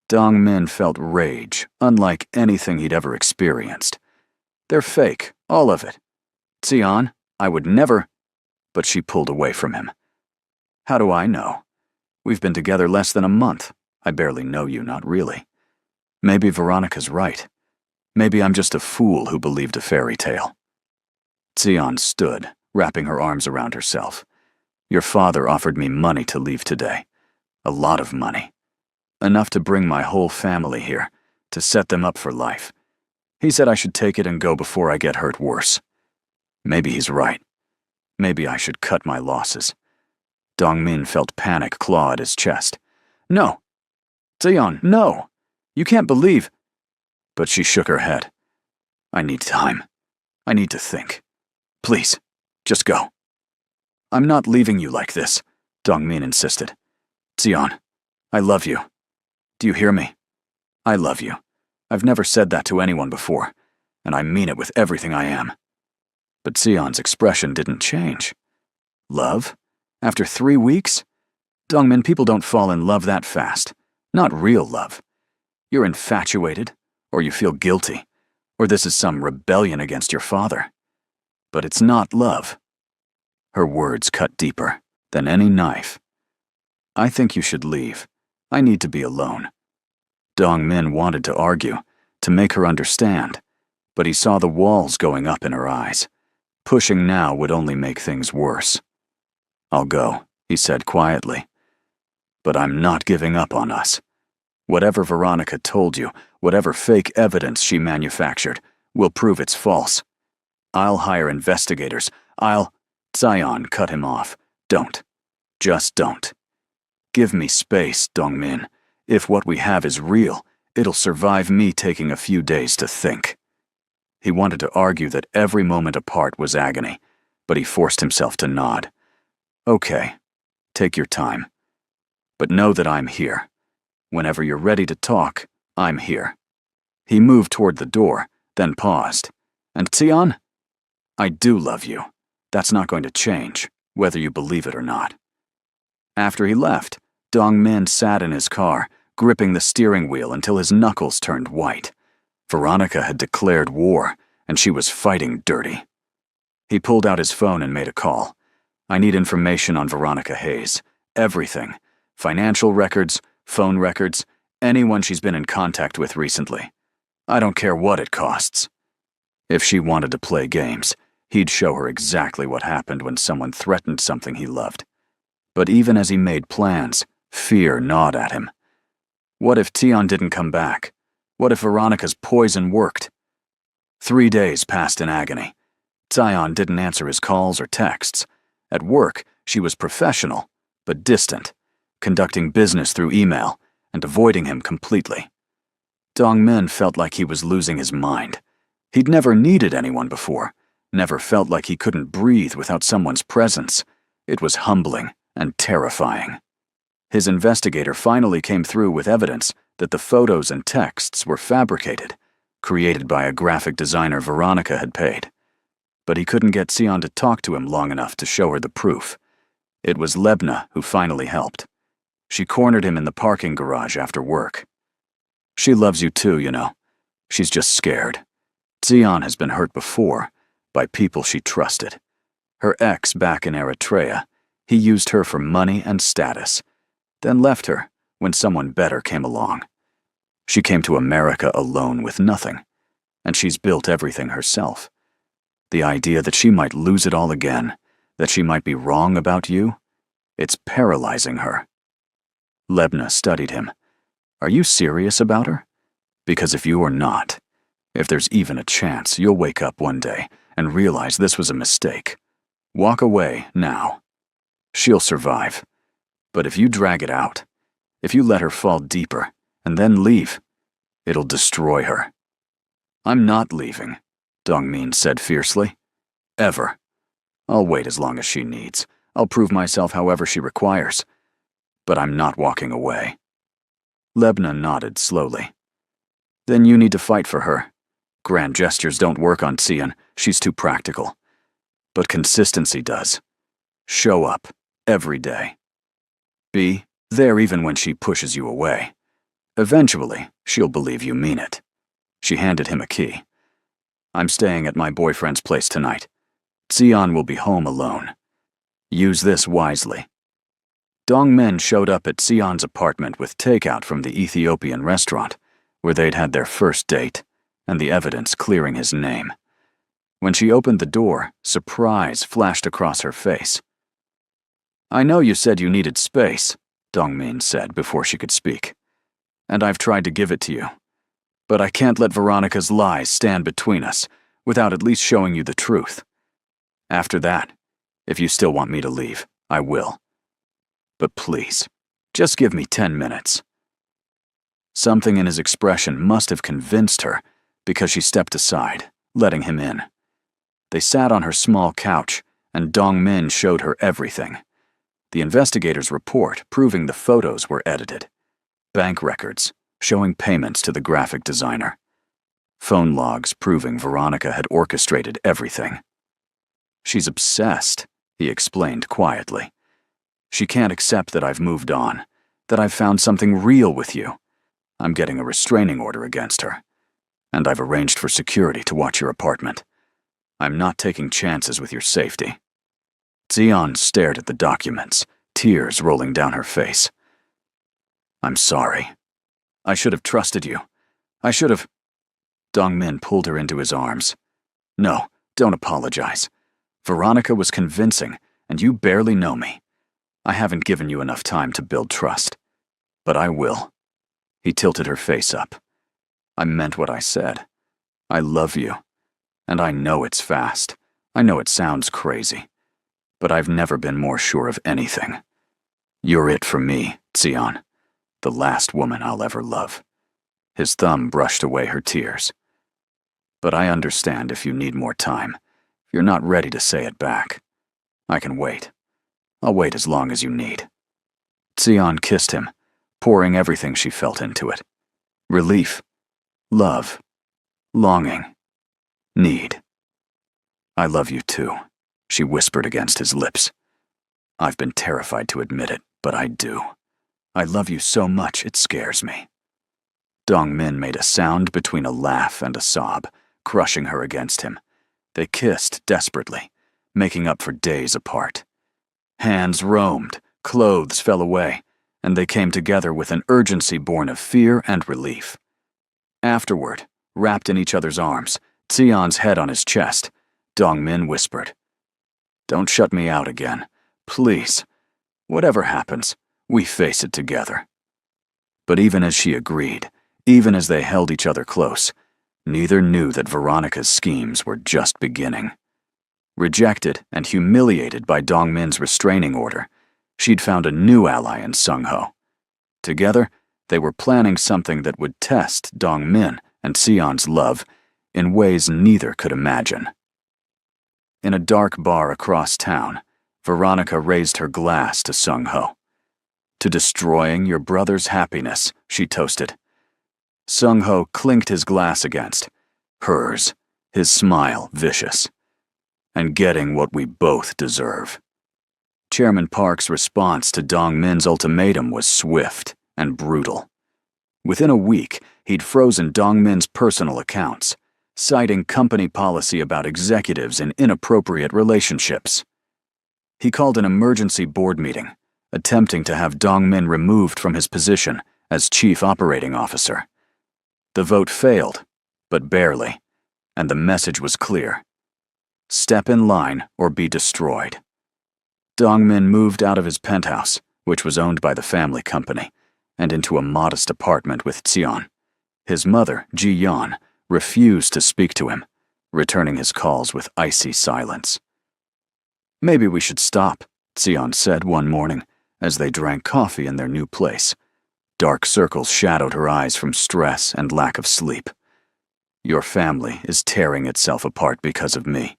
Dong Min felt rage, unlike anything he'd ever experienced. They're fake, all of it. Sion, I would never... But she pulled away from him. How do I know? We've been together less than a month. I barely know you, not really. Maybe Veronica's right. Maybe I'm just a fool who believed a fairy tale. Sion stood, wrapping her arms around herself. Your father offered me money to leave today. A lot of money. Enough to bring my whole family here, to set them up for life. He said I should take it and go before I get hurt worse. Maybe he's right. Maybe I should cut my losses. Dongmin felt panic claw at his chest. No! Sion, no! You can't believe... But she shook her head. I need time. I need to think. Please, just go. I'm not leaving you like this, Dongmin insisted. Sion, I love you. Do you hear me? I love you. I've never said that to anyone before, and I mean it with everything I am. But Sion's expression didn't change. Love? After 3 weeks? Dongmin, people don't fall in love that fast. Not real love. You're infatuated, or you feel guilty, or this is some rebellion against your father. But it's not love. Her words cut deeper than any knife. I think you should leave. I need to be alone. Dongmin wanted to argue, to make her understand, but he saw the walls going up in her eyes. Pushing now would only make things worse. I'll go, he said quietly. But I'm not giving up on us. Whatever Veronica told you, whatever fake evidence she manufactured, will prove it's false. I'll hire investigators. Sion cut him off. Don't. Just don't. Give me space, Dongmin. If what we have is real, it'll survive me taking a few days to think. He wanted to argue that every moment apart was agony, but he forced himself to nod. Okay, take your time. But know that I'm here. Whenever you're ready to talk, I'm here. He moved toward the door, then paused. And Sion? I do love you. That's not going to change, whether you believe it or not. After he left, Dongmin sat in his car, gripping the steering wheel until his knuckles turned white. Veronica had declared war, and she was fighting dirty. He pulled out his phone and made a call. I need information on Veronica Hayes. Everything. Financial records, phone records, anyone she's been in contact with recently. I don't care what it costs. If she wanted to play games, he'd show her exactly what happened when someone threatened something he loved. But even as he made plans, fear gnawed at him. What if Tion didn't come back? What if Veronica's poison worked? 3 days passed in agony. Sion didn't answer his calls or texts. At work, she was professional, but distant, conducting business through email and avoiding him completely. Dongmin felt like he was losing his mind. He'd never needed anyone before, never felt like he couldn't breathe without someone's presence. It was humbling and terrifying. His investigator finally came through with evidence that the photos and texts were fabricated, created by a graphic designer Veronica had paid. But he couldn't get Sion to talk to him long enough to show her the proof. It was Lebna who finally helped. She cornered him in the parking garage after work. She loves you too, you know. She's just scared. Sion has been hurt before, by people she trusted. Her ex back in Eritrea, he used her for money and status, then left her when someone better came along. She came to America alone with nothing, and she's built everything herself. The idea that she might lose it all again, that she might be wrong about you, it's paralyzing her. Lebna studied him. Are you serious about her? Because if you are not, if there's even a chance, you'll wake up one day and realize this was a mistake. Walk away now. She'll survive. But if you drag it out, if you let her fall deeper, and then leave, it'll destroy her. I'm not leaving, Dongmin said fiercely. Ever. I'll wait as long as she needs. I'll prove myself however she requires. But I'm not walking away. Lebna nodded slowly. Then you need to fight for her. Grand gestures don't work on Xian. She's too practical. But consistency does. Show up. Every day. Be there even when she pushes you away. Eventually, she'll believe you mean it. She handed him a key. I'm staying at my boyfriend's place tonight. Xian will be home alone. Use this wisely. Dongmin showed up at Xian's apartment with takeout from the Ethiopian restaurant, where they'd had their first date, and the evidence clearing his name. When she opened the door, surprise flashed across her face. I know you said you needed space, Dongmin said before she could speak. And I've tried to give it to you. But I can't let Veronica's lies stand between us without at least showing you the truth. After that, if you still want me to leave, I will. But please, just give me 10 minutes. Something in his expression must have convinced her because she stepped aside, letting him in. They sat on her small couch, and Dongmin showed her everything. The investigator's report proving the photos were edited. Bank records showing payments to the graphic designer. Phone logs proving Veronica had orchestrated everything. She's obsessed, he explained quietly. She can't accept that I've moved on, that I've found something real with you. I'm getting a restraining order against her, and I've arranged for security to watch your apartment. I'm not taking chances with your safety. Xian stared at the documents, tears rolling down her face. I'm sorry. I should have trusted you. I should have... Dongmin pulled her into his arms. No, don't apologize. Veronica was convincing, and you barely know me. I haven't given you enough time to build trust. But I will. He tilted her face up. I meant what I said. I love you. And I know it's fast. I know it sounds crazy. But I've never been more sure of anything. You're it for me, Xian. The last woman I'll ever love. His thumb brushed away her tears. But I understand if you need more time. If you're not ready to say it back. I can wait. I'll wait as long as you need. Xian kissed him, pouring everything she felt into it. Relief. Love. Longing. Need. I love you too, she whispered against his lips. I've been terrified to admit it, but I do. I love you so much it scares me. Dongmin made a sound between a laugh and a sob, crushing her against him. They kissed desperately, making up for days apart. Hands roamed, clothes fell away, and they came together with an urgency born of fear and relief. Afterward, wrapped in each other's arms, Xian's head on his chest, Dongmin whispered, Don't shut me out again, please. Whatever happens, we face it together. But even as she agreed, even as they held each other close, neither knew that Veronica's schemes were just beginning. Rejected and humiliated by Dongmin's restraining order, she'd found a new ally in Sung-ho. Together, they were planning something that would test Dongmin and Xian's love in ways neither could imagine. In a dark bar across town, Veronica raised her glass to Sung-ho. To destroying your brother's happiness, she toasted. Sung-ho clinked his glass against hers, his smile vicious. And getting what we both deserve. Chairman Park's response to Dongmin's ultimatum was swift and brutal. Within a week, he'd frozen Dongmin's personal accounts, citing company policy about executives in inappropriate relationships. He called an emergency board meeting, attempting to have Dongmin removed from his position as chief operating officer. The vote failed, but barely, and the message was clear. Step in line or be destroyed. Dongmin moved out of his penthouse, which was owned by the family company, and into a modest apartment with Xian. His mother, Ji-yeon, refused to speak to him, returning his calls with icy silence. Maybe we should stop, Xian said one morning, as they drank coffee in their new place. Dark circles shadowed her eyes from stress and lack of sleep. Your family is tearing itself apart because of me.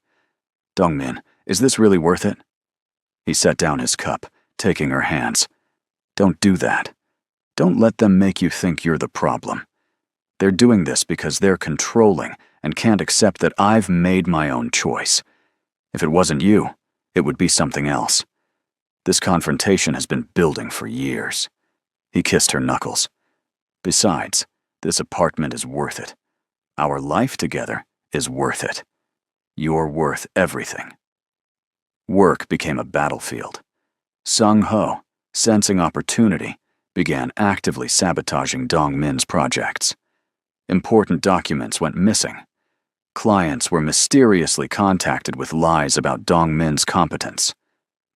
Dongmin, is this really worth it? He set down his cup, taking her hands. Don't do that. Don't let them make you think you're the problem. They're doing this because they're controlling and can't accept that I've made my own choice. If it wasn't you, it would be something else. This confrontation has been building for years. He kissed her knuckles. Besides, this apartment is worth it. Our life together is worth it. You're worth everything. Work became a battlefield. Sung-ho, sensing opportunity, began actively sabotaging Dongmin's projects. Important documents went missing. Clients were mysteriously contacted with lies about Dongmin's competence.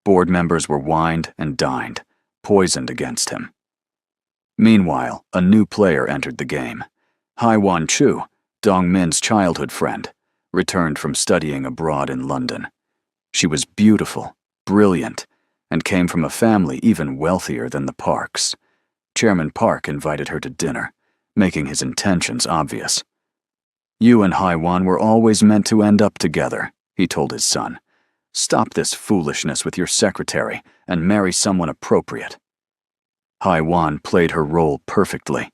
Board members were wined and dined, poisoned against him. Meanwhile, a new player entered the game. Haiwan Chu, Dongmin's childhood friend, returned from studying abroad in London. She was beautiful, brilliant, and came from a family even wealthier than the Parks. Chairman Park invited her to dinner, making his intentions obvious. You and Haiwan were always meant to end up together, he told his son. Stop this foolishness with your secretary and marry someone appropriate. Haiwan played her role perfectly.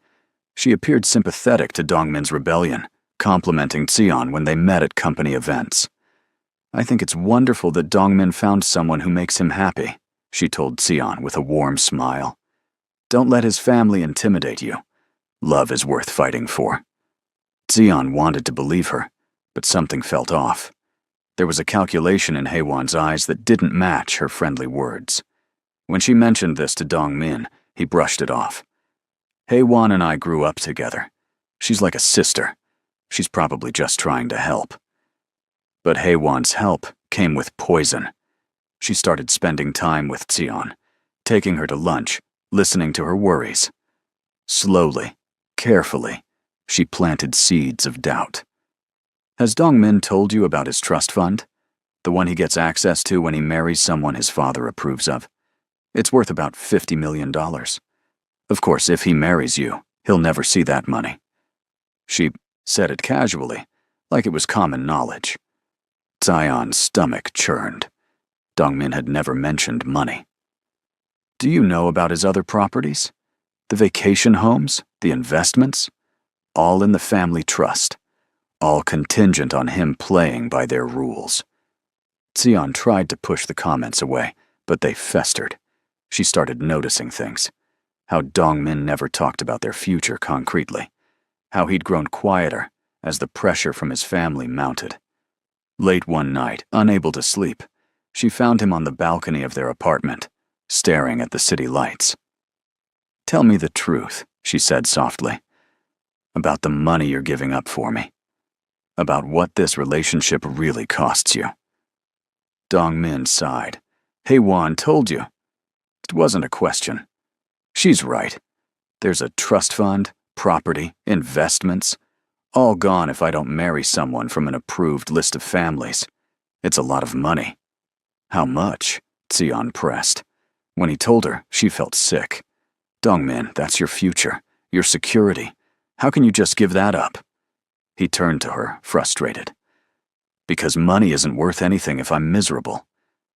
She appeared sympathetic to Dongmin's rebellion, complimenting Xian when they met at company events. I think it's wonderful that Dongmin found someone who makes him happy, she told Xian with a warm smile. Don't let his family intimidate you. Love is worth fighting for. Xian wanted to believe her, but something felt off. There was a calculation in Haiwan's eyes that didn't match her friendly words. When she mentioned this to Dongmin, he brushed it off. Haiwan and I grew up together. She's like a sister. She's probably just trying to help. But Haiwan's help came with poison. She started spending time with Xian, taking her to lunch, listening to her worries. Slowly, carefully, she planted seeds of doubt. Has Dongmin told you about his trust fund? The one he gets access to when he marries someone his father approves of? It's worth about $50 million. Of course, if he marries you, he'll never see that money. She said it casually, like it was common knowledge. Xian's stomach churned. Dongmin had never mentioned money. Do you know about his other properties? The vacation homes, the investments? All in the family trust. All contingent on him playing by their rules. Xian tried to push the comments away, but they festered. She started noticing things. How Dongmin never talked about their future concretely. How he'd grown quieter as the pressure from his family mounted. Late one night, unable to sleep, she found him on the balcony of their apartment, staring at the city lights. Tell me the truth, she said softly. About the money you're giving up for me. About what this relationship really costs you. Dongmin sighed. Haiwan told you. It wasn't a question. She's right. There's a trust fund, property, investments, all gone if I don't marry someone from an approved list of families. It's a lot of money. How much? Xian pressed. When he told her, she felt sick. Dongmin, that's your future, your security. How can you just give that up? He turned to her, frustrated. Because money isn't worth anything if I'm miserable.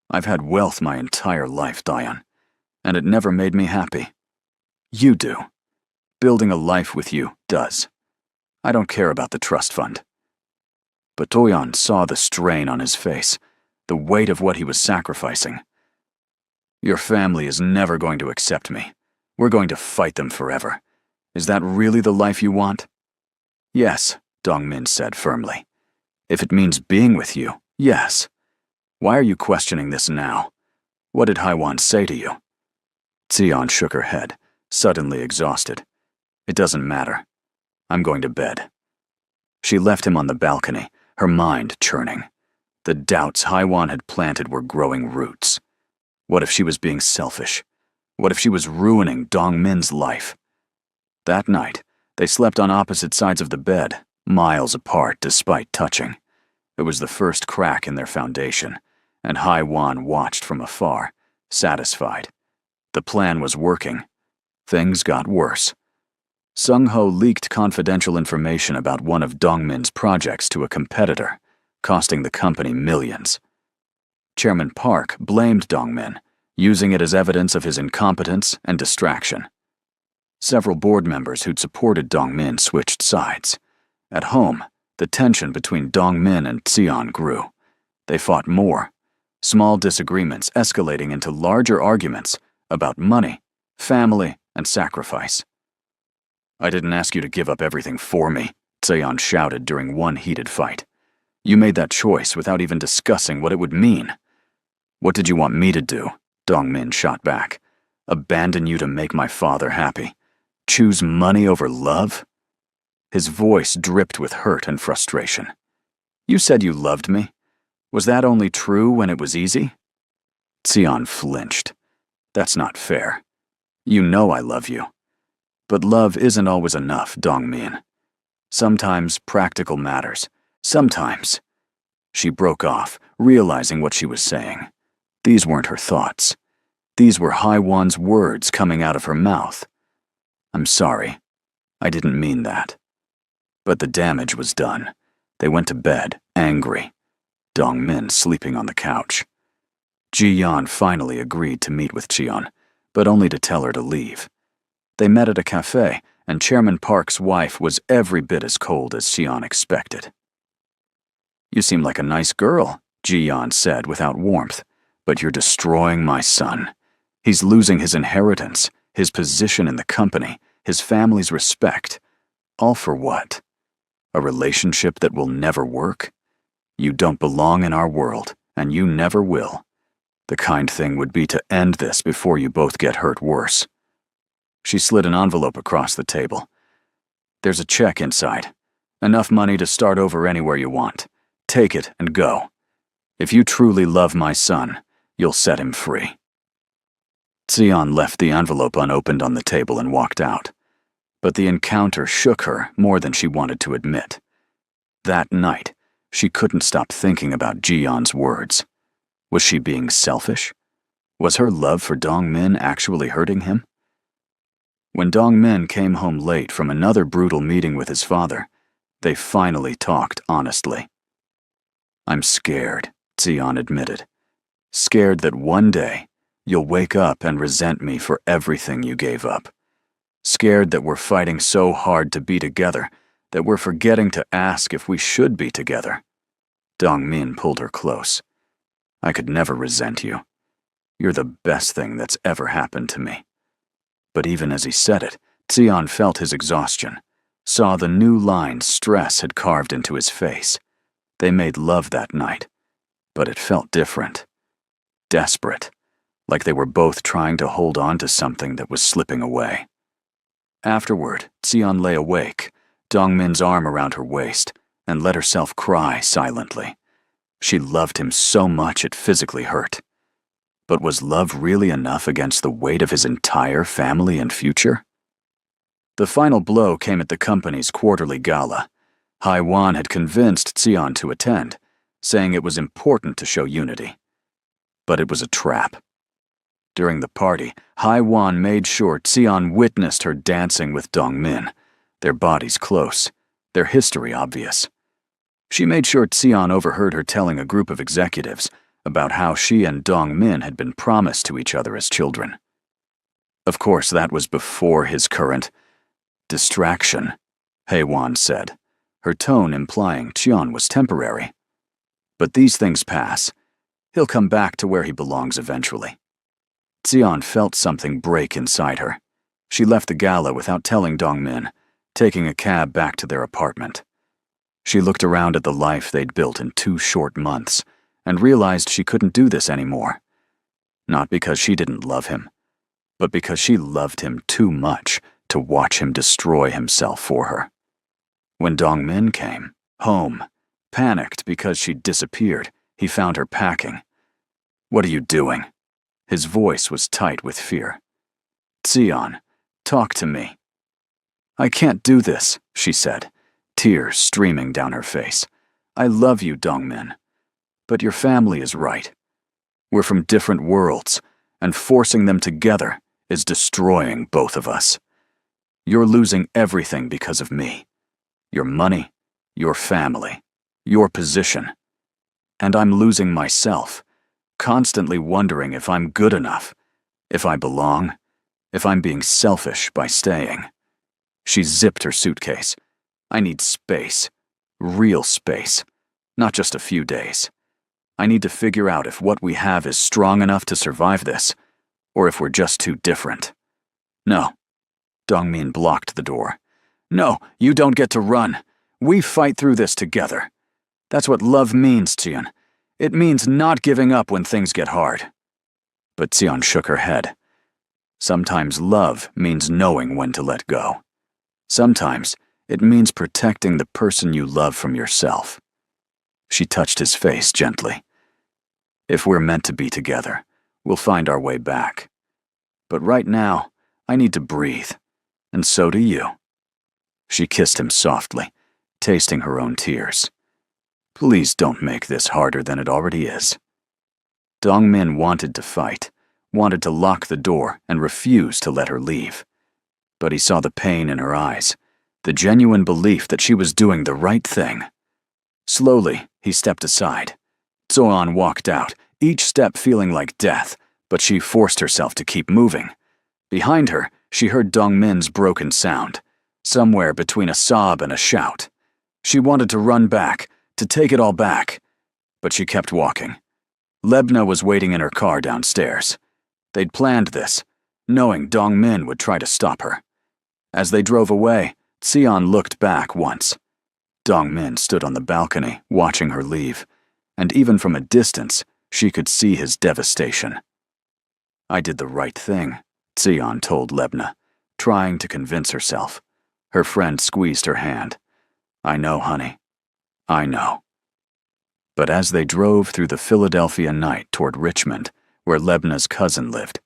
I've had wealth my entire life, Diane, and it never made me happy. You do. Building a life with you does. I don't care about the trust fund. But Doyan saw the strain on his face, the weight of what he was sacrificing. Your family is never going to accept me. We're going to fight them forever. Is that really the life you want? Yes, Dongmin said firmly. If it means being with you, yes. Why are you questioning this now? What did Haiwan say to you? Xian shook her head, suddenly exhausted. It doesn't matter. I'm going to bed. She left him on the balcony, her mind churning. The doubts Haiwan had planted were growing roots. What if she was being selfish? What if she was ruining Dongmin's life? That night, they slept on opposite sides of the bed, miles apart despite touching. It was the first crack in their foundation, and Haiwan watched from afar, satisfied. The plan was working. Things got worse. Sung-ho leaked confidential information about one of Dongmin's projects to a competitor, costing the company millions. Chairman Park blamed Dongmin, using it as evidence of his incompetence and distraction. Several board members who'd supported Dongmin switched sides. At home, the tension between Dongmin and Xian grew. They fought more, small disagreements escalating into larger arguments about money, family, and sacrifice. "I didn't ask you to give up everything for me," Xian shouted during one heated fight. "You made that choice without even discussing what it would mean." "What did you want me to do?" Dongmin shot back. "Abandon you to make my father happy? Choose money over love?" His voice dripped with hurt and frustration. "You said you loved me. Was that only true when it was easy?" Xian flinched. "That's not fair. You know I love you. But love isn't always enough, Dongmin. Sometimes practical matters. Sometimes." She broke off, realizing what she was saying. These weren't her thoughts. These were Haiwan's words coming out of her mouth. "I'm sorry. I didn't mean that." But the damage was done. They went to bed, angry. Dongmin sleeping on the couch. Ji-yeon finally agreed to meet with Cheon, but only to tell her to leave. They met at a cafe, and Chairman Park's wife was every bit as cold as Cheon expected. "You seem like a nice girl," Ji-yeon said without warmth, "but you're destroying my son. He's losing his inheritance, his position in the company, his family's respect. All for what? A relationship that will never work? You don't belong in our world, and you never will. The kind thing would be to end this before you both get hurt worse." She slid an envelope across the table. "There's a check inside. Enough money to start over anywhere you want. Take it and go. If you truly love my son, you'll set him free." Xian left the envelope unopened on the table and walked out. But the encounter shook her more than she wanted to admit. That night, she couldn't stop thinking about Ji-yeon's words. Was she being selfish? Was her love for Dongmin actually hurting him? When Dongmin came home late from another brutal meeting with his father, they finally talked honestly. "I'm scared," Xian admitted. "Scared that one day you'll wake up and resent me for everything you gave up. Scared that we're fighting so hard to be together that we're forgetting to ask if we should be together." Dongmin pulled her close. "I could never resent you. You're the best thing that's ever happened to me." But even as he said it, Xian felt his exhaustion, saw the new lines stress had carved into his face. They made love that night, but it felt different. Desperate, like they were both trying to hold on to something that was slipping away. Afterward, Xian lay awake, Dongmin's arm around her waist, and let herself cry silently. She loved him so much it physically hurt. But was love really enough against the weight of his entire family and future? The final blow came at the company's quarterly gala. Haiwan had convinced Xian to attend, saying it was important to show unity. But it was a trap. During the party, Haiwan made sure Xian witnessed her dancing with Dongmin, their bodies close, their history obvious. She made sure Xian overheard her telling a group of executives about how she and Dongmin had been promised to each other as children. Of course, that was before his current distraction, Haiwan said, her tone implying Cheon was temporary. But these things pass. He'll come back to where he belongs eventually. Xian felt something break inside her. She left the gala without telling Dongmin, taking a cab back to their apartment. She looked around at the life they'd built in 2 short months and realized she couldn't do this anymore. Not because she didn't love him, but because she loved him too much to watch him destroy himself for her. When Dongmin came home, panicked because she'd disappeared, he found her packing. "What are you doing?" His voice was tight with fear. "Xian, talk to me." "I can't do this," she said, tears streaming down her face. "I love you, Dongmin. But your family is right. We're from different worlds, and forcing them together is destroying both of us. You're losing everything because of me. Your money, your family, your position. And I'm losing myself, constantly wondering if I'm good enough, if I belong, if I'm being selfish by staying. She zipped her suitcase. I need space. Real space. Not just a few days. I need to figure out if what we have is strong enough to survive this, or if we're just too different. No. Dongmin blocked the door. No, you don't get to run. We fight through this together. That's what love means, Xian. It means not giving up when things get hard. But Xian shook her head. Sometimes love means knowing when to let go. Sometimes it means protecting the person you love from yourself. She touched his face gently. If we're meant to be together, we'll find our way back. But right now, I need to breathe, and so do you. She kissed him softly, tasting her own tears. Please don't make this harder than it already is. Dongmin wanted to fight, wanted to lock the door and refuse to let her leave. But he saw the pain in her eyes, the genuine belief that she was doing the right thing. Slowly, he stepped aside. Zuan walked out, each step feeling like death, but she forced herself to keep moving. Behind her, she heard Dongmin's broken sound, somewhere between a sob and a shout. She wanted to run back, to take it all back, but she kept walking. Lebna was waiting in her car downstairs. They'd planned this, knowing Dongmin would try to stop her. As they drove away, Xian looked back once. Dongmin stood on the balcony, watching her leave, and even from a distance, she could see his devastation. I did the right thing, Xian told Lebna, trying to convince herself. Her friend squeezed her hand. I know, honey. I know. But as they drove through the Philadelphia night toward Richmond, where Lebna's cousin lived,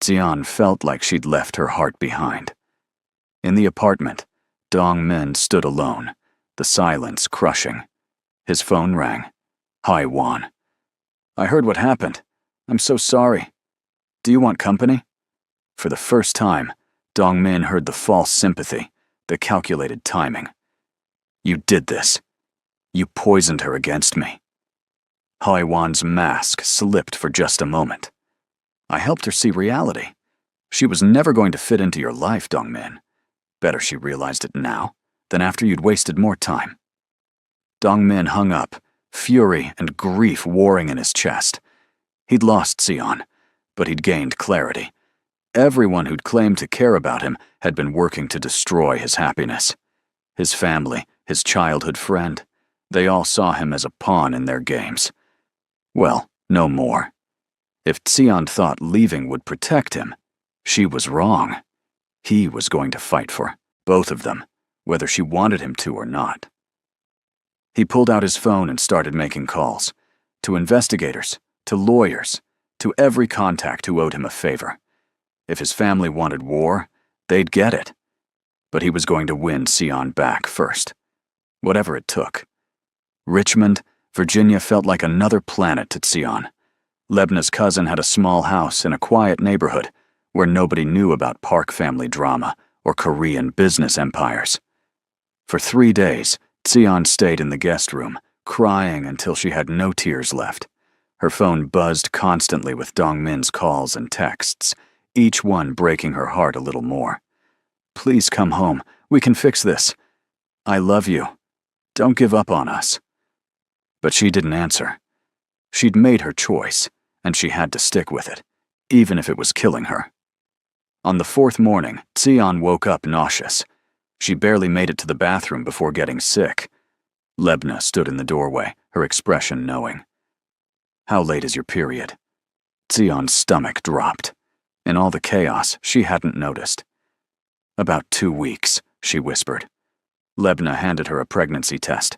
Xian felt like she'd left her heart behind. In the apartment, Dongmin stood alone, the silence crushing. His phone rang. Hi, Juan. I heard what happened. I'm so sorry. Do you want company? For the first time, Dongmin heard the false sympathy, the calculated timing. You did this. You poisoned her against me. Haiwan's mask slipped for just a moment. I helped her see reality. She was never going to fit into your life, Dongmin. Better she realized it now than after you'd wasted more time. Dongmin hung up, fury and grief warring in his chest. He'd lost Xian, but he'd gained clarity. Everyone who'd claimed to care about him had been working to destroy his happiness. His family, his childhood friend, they all saw him as a pawn in their games. Well, no more. If Xian thought leaving would protect him, she was wrong. He was going to fight for both of them, whether she wanted him to or not. He pulled out his phone and started making calls. To investigators, to lawyers, to every contact who owed him a favor. If his family wanted war, they'd get it. But he was going to win Xian back first. Whatever it took. Richmond, Virginia felt like another planet to Xian. Lebna's cousin had a small house in a quiet neighborhood where nobody knew about Park family drama or Korean business empires. For 3 days, Xian stayed in the guest room, crying until she had no tears left. Her phone buzzed constantly with Dongmin's calls and texts, each one breaking her heart a little more. Please come home. We can fix this. I love you. Don't give up on us. But she didn't answer. She'd made her choice, and she had to stick with it, even if it was killing her. On the 4th morning, Xian woke up nauseous. She barely made it to the bathroom before getting sick. Lebna stood in the doorway, her expression knowing. How late is your period? Xian's stomach dropped. In all the chaos, she hadn't noticed. About 2 weeks, she whispered. Lebna handed her a pregnancy test.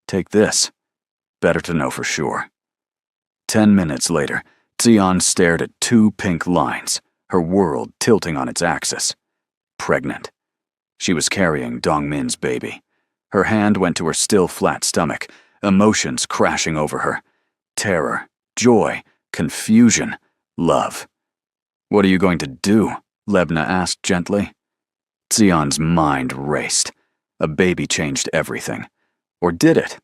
Take this. Better to know for sure. 10 minutes later, Xian stared at 2 pink lines, her world tilting on its axis. Pregnant. She was carrying Dongmin's baby. Her hand went to her still flat stomach, emotions crashing over her. Terror, joy, confusion, love. What are you going to do? Lebna asked gently. Sion's mind raced. A baby changed everything. Or did it?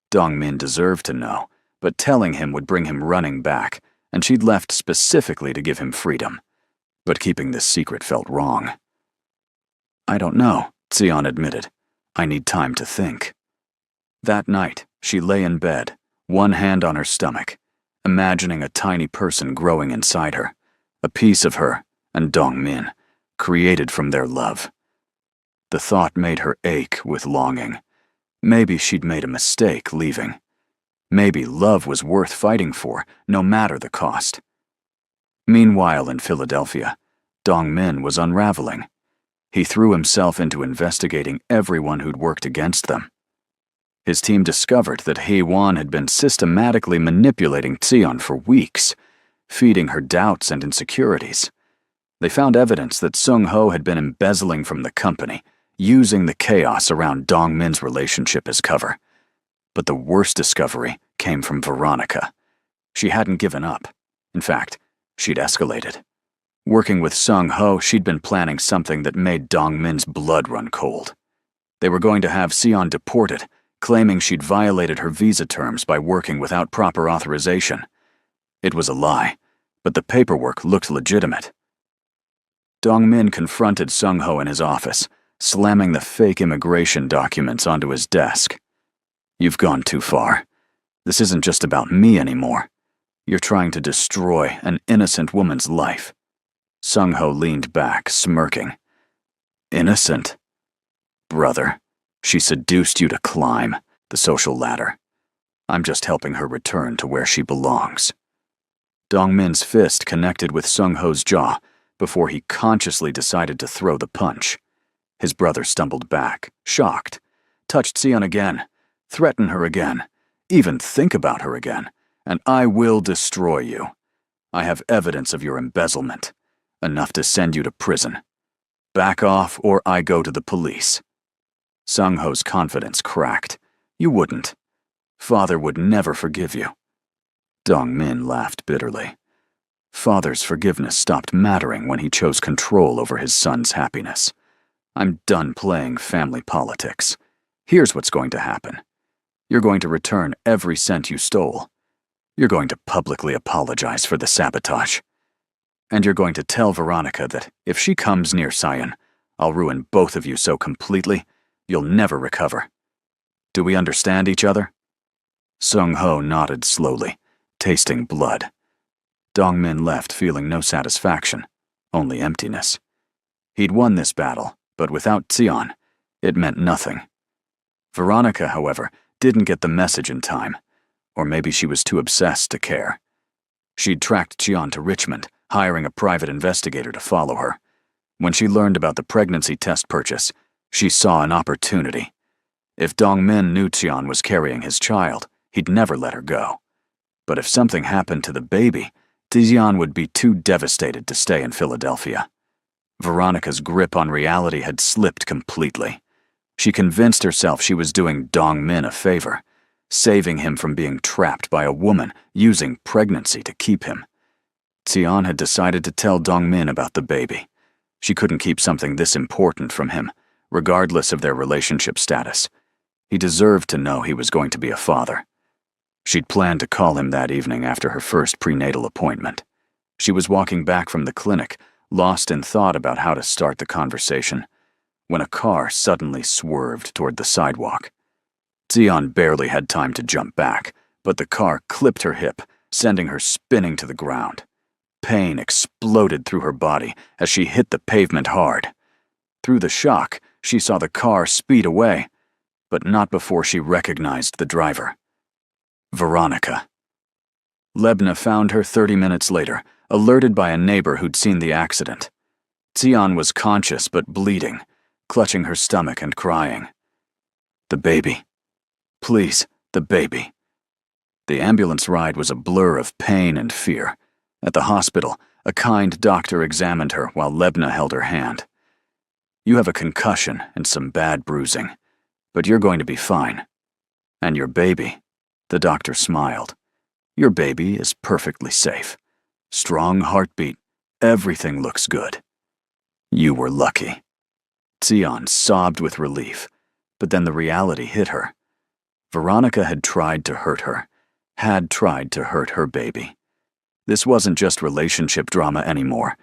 Dongmin deserved to know, but telling him would bring him running back, and she'd left specifically to give him freedom. But keeping this secret felt wrong. I don't know, Sion admitted. I need time to think. That night, she lay in bed, one hand on her stomach, imagining a tiny person growing inside her, a piece of her and Dongmin, created from their love. The thought made her ache with longing. Maybe she'd made a mistake leaving. Maybe love was worth fighting for, no matter the cost. Meanwhile, in Philadelphia, Dongmin was unraveling. He threw himself into investigating everyone who'd worked against them. His team discovered that Hee-won had been systematically manipulating Sion for weeks, feeding her doubts and insecurities. They found evidence that Sung-ho had been embezzling from the company, using the chaos around Dongmin's relationship as cover. But the worst discovery came from Veronica. She hadn't given up. In fact, she'd escalated. Working with Sung-ho, she'd been planning something that made Dongmin's blood run cold. They were going to have Sion deported, claiming she'd violated her visa terms by working without proper authorization. It was a lie, but the paperwork looked legitimate. Dongmin confronted Sung-ho in his office, slamming the fake immigration documents onto his desk. You've gone too far. This isn't just about me anymore. You're trying to destroy an innocent woman's life. Sung-ho leaned back, smirking. Innocent? Brother, she seduced you to climb the social ladder. I'm just helping her return to where she belongs. Dongmin's fist connected with Sung-ho's jaw before he consciously decided to throw the punch. His brother stumbled back, shocked, touched Sion again, threatened her again, even think about her again, and I will destroy you. I have evidence of your embezzlement, enough to send you to prison. Back off or I go to the police. Sung-ho's confidence cracked. You wouldn't. Father would never forgive you. Dongmin laughed bitterly. Father's forgiveness stopped mattering when he chose control over his son's happiness. I'm done playing family politics. Here's what's going to happen. You're going to return every cent you stole. You're going to publicly apologize for the sabotage. And you're going to tell Veronica that if she comes near Sion, I'll ruin both of you so completely, you'll never recover. Do we understand each other? Sung-ho nodded slowly, tasting blood. Dongmin left feeling no satisfaction, only emptiness. He'd won this battle, but without Sion, it meant nothing. Veronica, however, didn't get the message in time, or maybe she was too obsessed to care. She'd tracked Sion to Richmond, hiring a private investigator to follow her. When she learned about the pregnancy test purchase, she saw an opportunity. If Dongmin knew Sion was carrying his child, he'd never let her go. But if something happened to the baby, Sion would be too devastated to stay in Philadelphia. Veronica's grip on reality had slipped completely. She convinced herself she was doing Dongmin a favor, saving him from being trapped by a woman using pregnancy to keep him. Sion had decided to tell Dongmin about the baby. She couldn't keep something this important from him, regardless of their relationship status. He deserved to know he was going to be a father. She'd planned to call him that evening after her first prenatal appointment. She was walking back from the clinic, lost in thought about how to start the conversation, when a car suddenly swerved toward the sidewalk. Sion barely had time to jump back, but the car clipped her hip, sending her spinning to the ground. Pain exploded through her body as she hit the pavement hard. Through the shock, she saw the car speed away, but not before she recognized the driver. Veronica. Lebna found her 30 minutes later, alerted by a neighbor who'd seen the accident. Sion was conscious but bleeding, clutching her stomach and crying. The baby. Please, the baby. The ambulance ride was a blur of pain and fear. At the hospital, a kind doctor examined her while Lebna held her hand. You have a concussion and some bad bruising, but you're going to be fine. And your baby, the doctor smiled. Your baby is perfectly safe. Strong heartbeat, Everything looks good. You were lucky." Sion sobbed with relief, but then the reality hit her. Veronica had tried to hurt her baby. This wasn't just relationship drama anymore.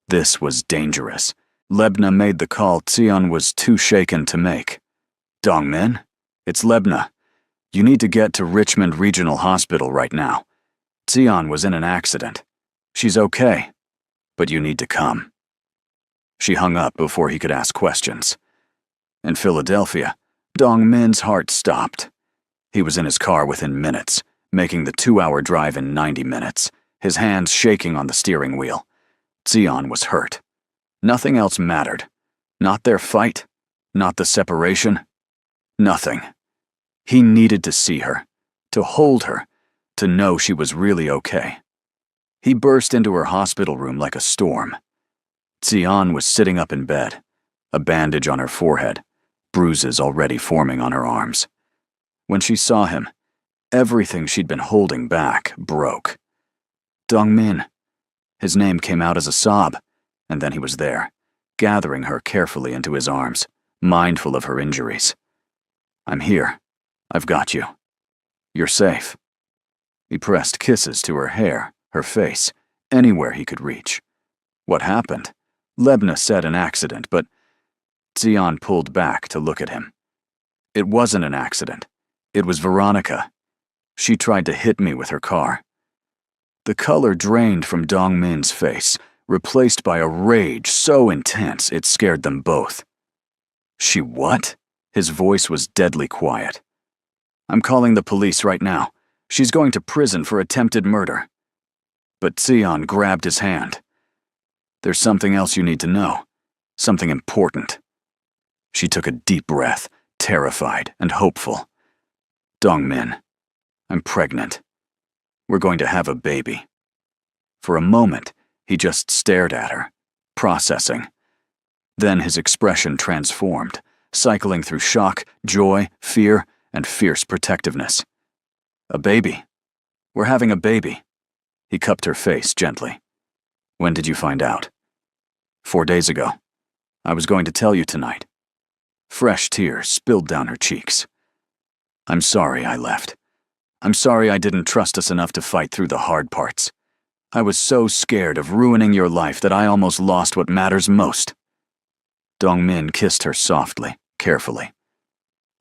This was dangerous. Lebna made the call Sion was too shaken to make. "Dongmin, it's Lebna. You need to get to Richmond Regional Hospital right now. Sion was in an accident. She's okay, but you need to come." She hung up before he could ask questions. In Philadelphia, Dongmin's heart stopped. He was in his car within minutes, making the 2-hour drive in 90 minutes, his hands shaking on the steering wheel. Sion was hurt. Nothing else mattered. Not their fight, not the separation, nothing. He needed to see her, to hold her, to know she was really okay. He burst into her hospital room like a storm. Sion was sitting up in bed, a bandage on her forehead, bruises already forming on her arms. When she saw him, everything she'd been holding back broke. "Dongmin." His name came out as a sob, and then he was there, gathering her carefully into his arms, mindful of her injuries. "I'm here. I've got you. You're safe." He pressed kisses to her hair, her face, anywhere he could reach. What happened? Lebna said an accident, but Sion pulled back to look at him. It wasn't an accident. It was Veronica. She tried to hit me with her car. The color drained from Dongmin's face, replaced by a rage so intense it scared them both. "She what?" His voice was deadly quiet. "I'm calling the police right now. She's going to prison for attempted murder." But Sion grabbed his hand. "There's something else you need to know. Something important." She took a deep breath, terrified and hopeful. "Dongmin, I'm pregnant. We're going to have a baby." For a moment, he just stared at her, processing. Then his expression transformed, cycling through shock, joy, fear, and fierce protectiveness. "A baby. We're having a baby." He cupped her face gently. "When did you find out?" 4 days ago. I was going to tell you tonight." Fresh tears spilled down her cheeks. "I'm sorry I left. I'm sorry I didn't trust us enough to fight through the hard parts. I was so scared of ruining your life that I almost lost what matters most." Dongmin kissed her softly, carefully.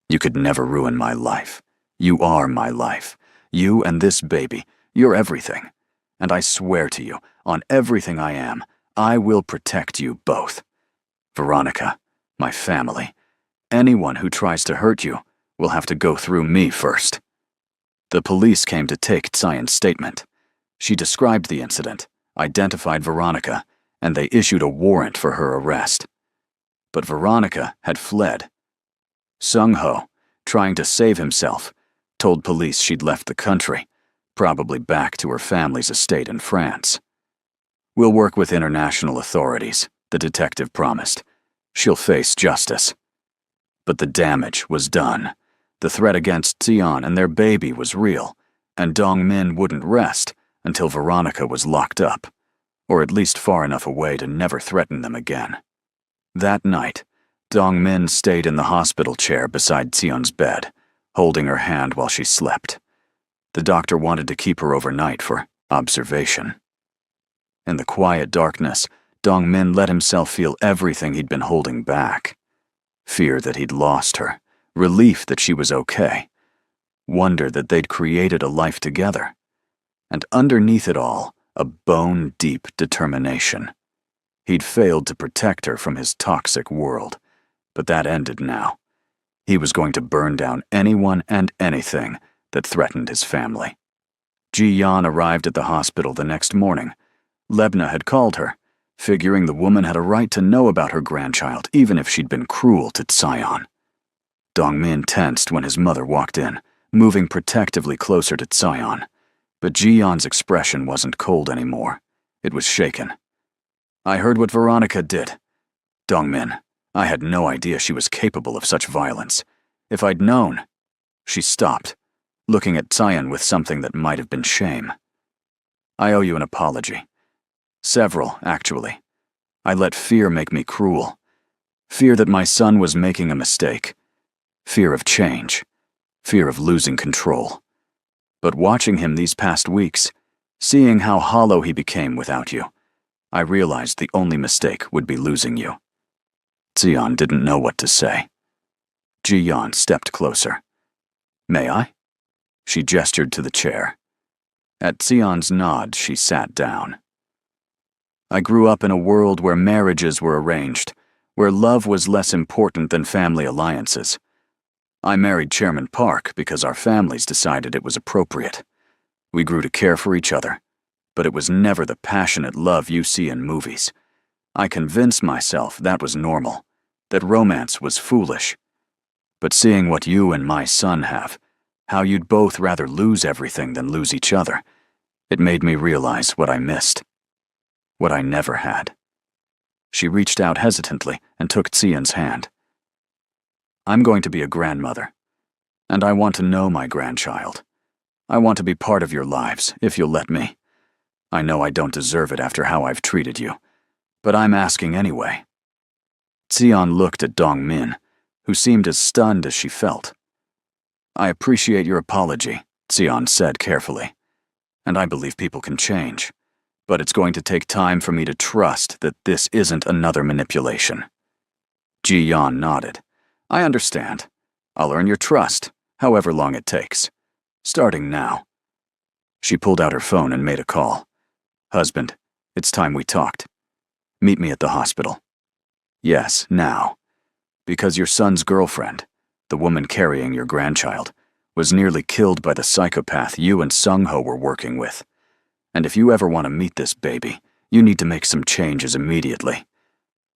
"You could never ruin my life. You are my life. You and this baby, you're everything. And I swear to you, on everything I am, I will protect you both. Veronica, my family, anyone who tries to hurt you will have to go through me first." The police came to take Sion's statement. She described the incident, identified Veronica, and they issued a warrant for her arrest. But Veronica had fled. Sung-ho, trying to save himself, told police she'd left the country, probably back to her family's estate in France. "We'll work with international authorities," the detective promised. "She'll face justice." But the damage was done. The threat against Sion and their baby was real, and Dongmin wouldn't rest until Veronica was locked up, or at least far enough away to never threaten them again. That night, Dongmin stayed in the hospital chair beside Sion's bed, holding her hand while she slept. The doctor wanted to keep her overnight for observation. In the quiet darkness, Dongmin let himself feel everything he'd been holding back. Fear that he'd lost her, relief that she was okay, wonder that they'd created a life together, and underneath it all, a bone-deep determination. He'd failed to protect her from his toxic world, but that ended now. He was going to burn down anyone and anything that threatened his family. Ji-yeon arrived at the hospital the next morning. Lebna had called her, figuring the woman had a right to know about her grandchild, even if she'd been cruel to Sion. Dongmin tensed when his mother walked in, moving protectively closer to Sion. But Ji-yeon's expression wasn't cold anymore. It was shaken. "I heard what Veronica did. Dongmin, I had no idea she was capable of such violence. If I'd known..." She stopped, looking at Sion with something that might have been shame. "I owe you an apology. Several, actually. I let fear make me cruel. Fear that my son was making a mistake. Fear of change. Fear of losing control. But watching him these past weeks, seeing how hollow he became without you, I realized the only mistake would be losing you. Xian didn't know what to say. Ji-yeon stepped closer. May I? She gestured to the chair. At Xian's nod, she sat down. I grew up in a world where marriages were arranged, where love was less important than family alliances. I married Chairman Park because our families decided it was appropriate. We grew to care for each other, but it was never the passionate love you see in movies. I convinced myself that was normal, that romance was foolish. But seeing what you and my son have, how you'd both rather lose everything than lose each other, it made me realize what I missed. What I never had. She reached out hesitantly and took Xian's hand. I'm going to be a grandmother, and I want to know my grandchild. I want to be part of your lives, if you'll let me. I know I don't deserve it after how I've treated you, but I'm asking anyway. Xian looked at Dong-min, who seemed as stunned as she felt. I appreciate your apology, Xian said carefully, and I believe people can change, but it's going to take time for me to trust that this isn't another manipulation. Ji-yeon nodded. I understand. I'll earn your trust, however long it takes. Starting now. She pulled out her phone and made a call. Husband, it's time we talked. Meet me at the hospital. Yes, now. Because your son's girlfriend, the woman carrying your grandchild, was nearly killed by the psychopath you and Sung-ho were working with. And if you ever want to meet this baby, you need to make some changes immediately.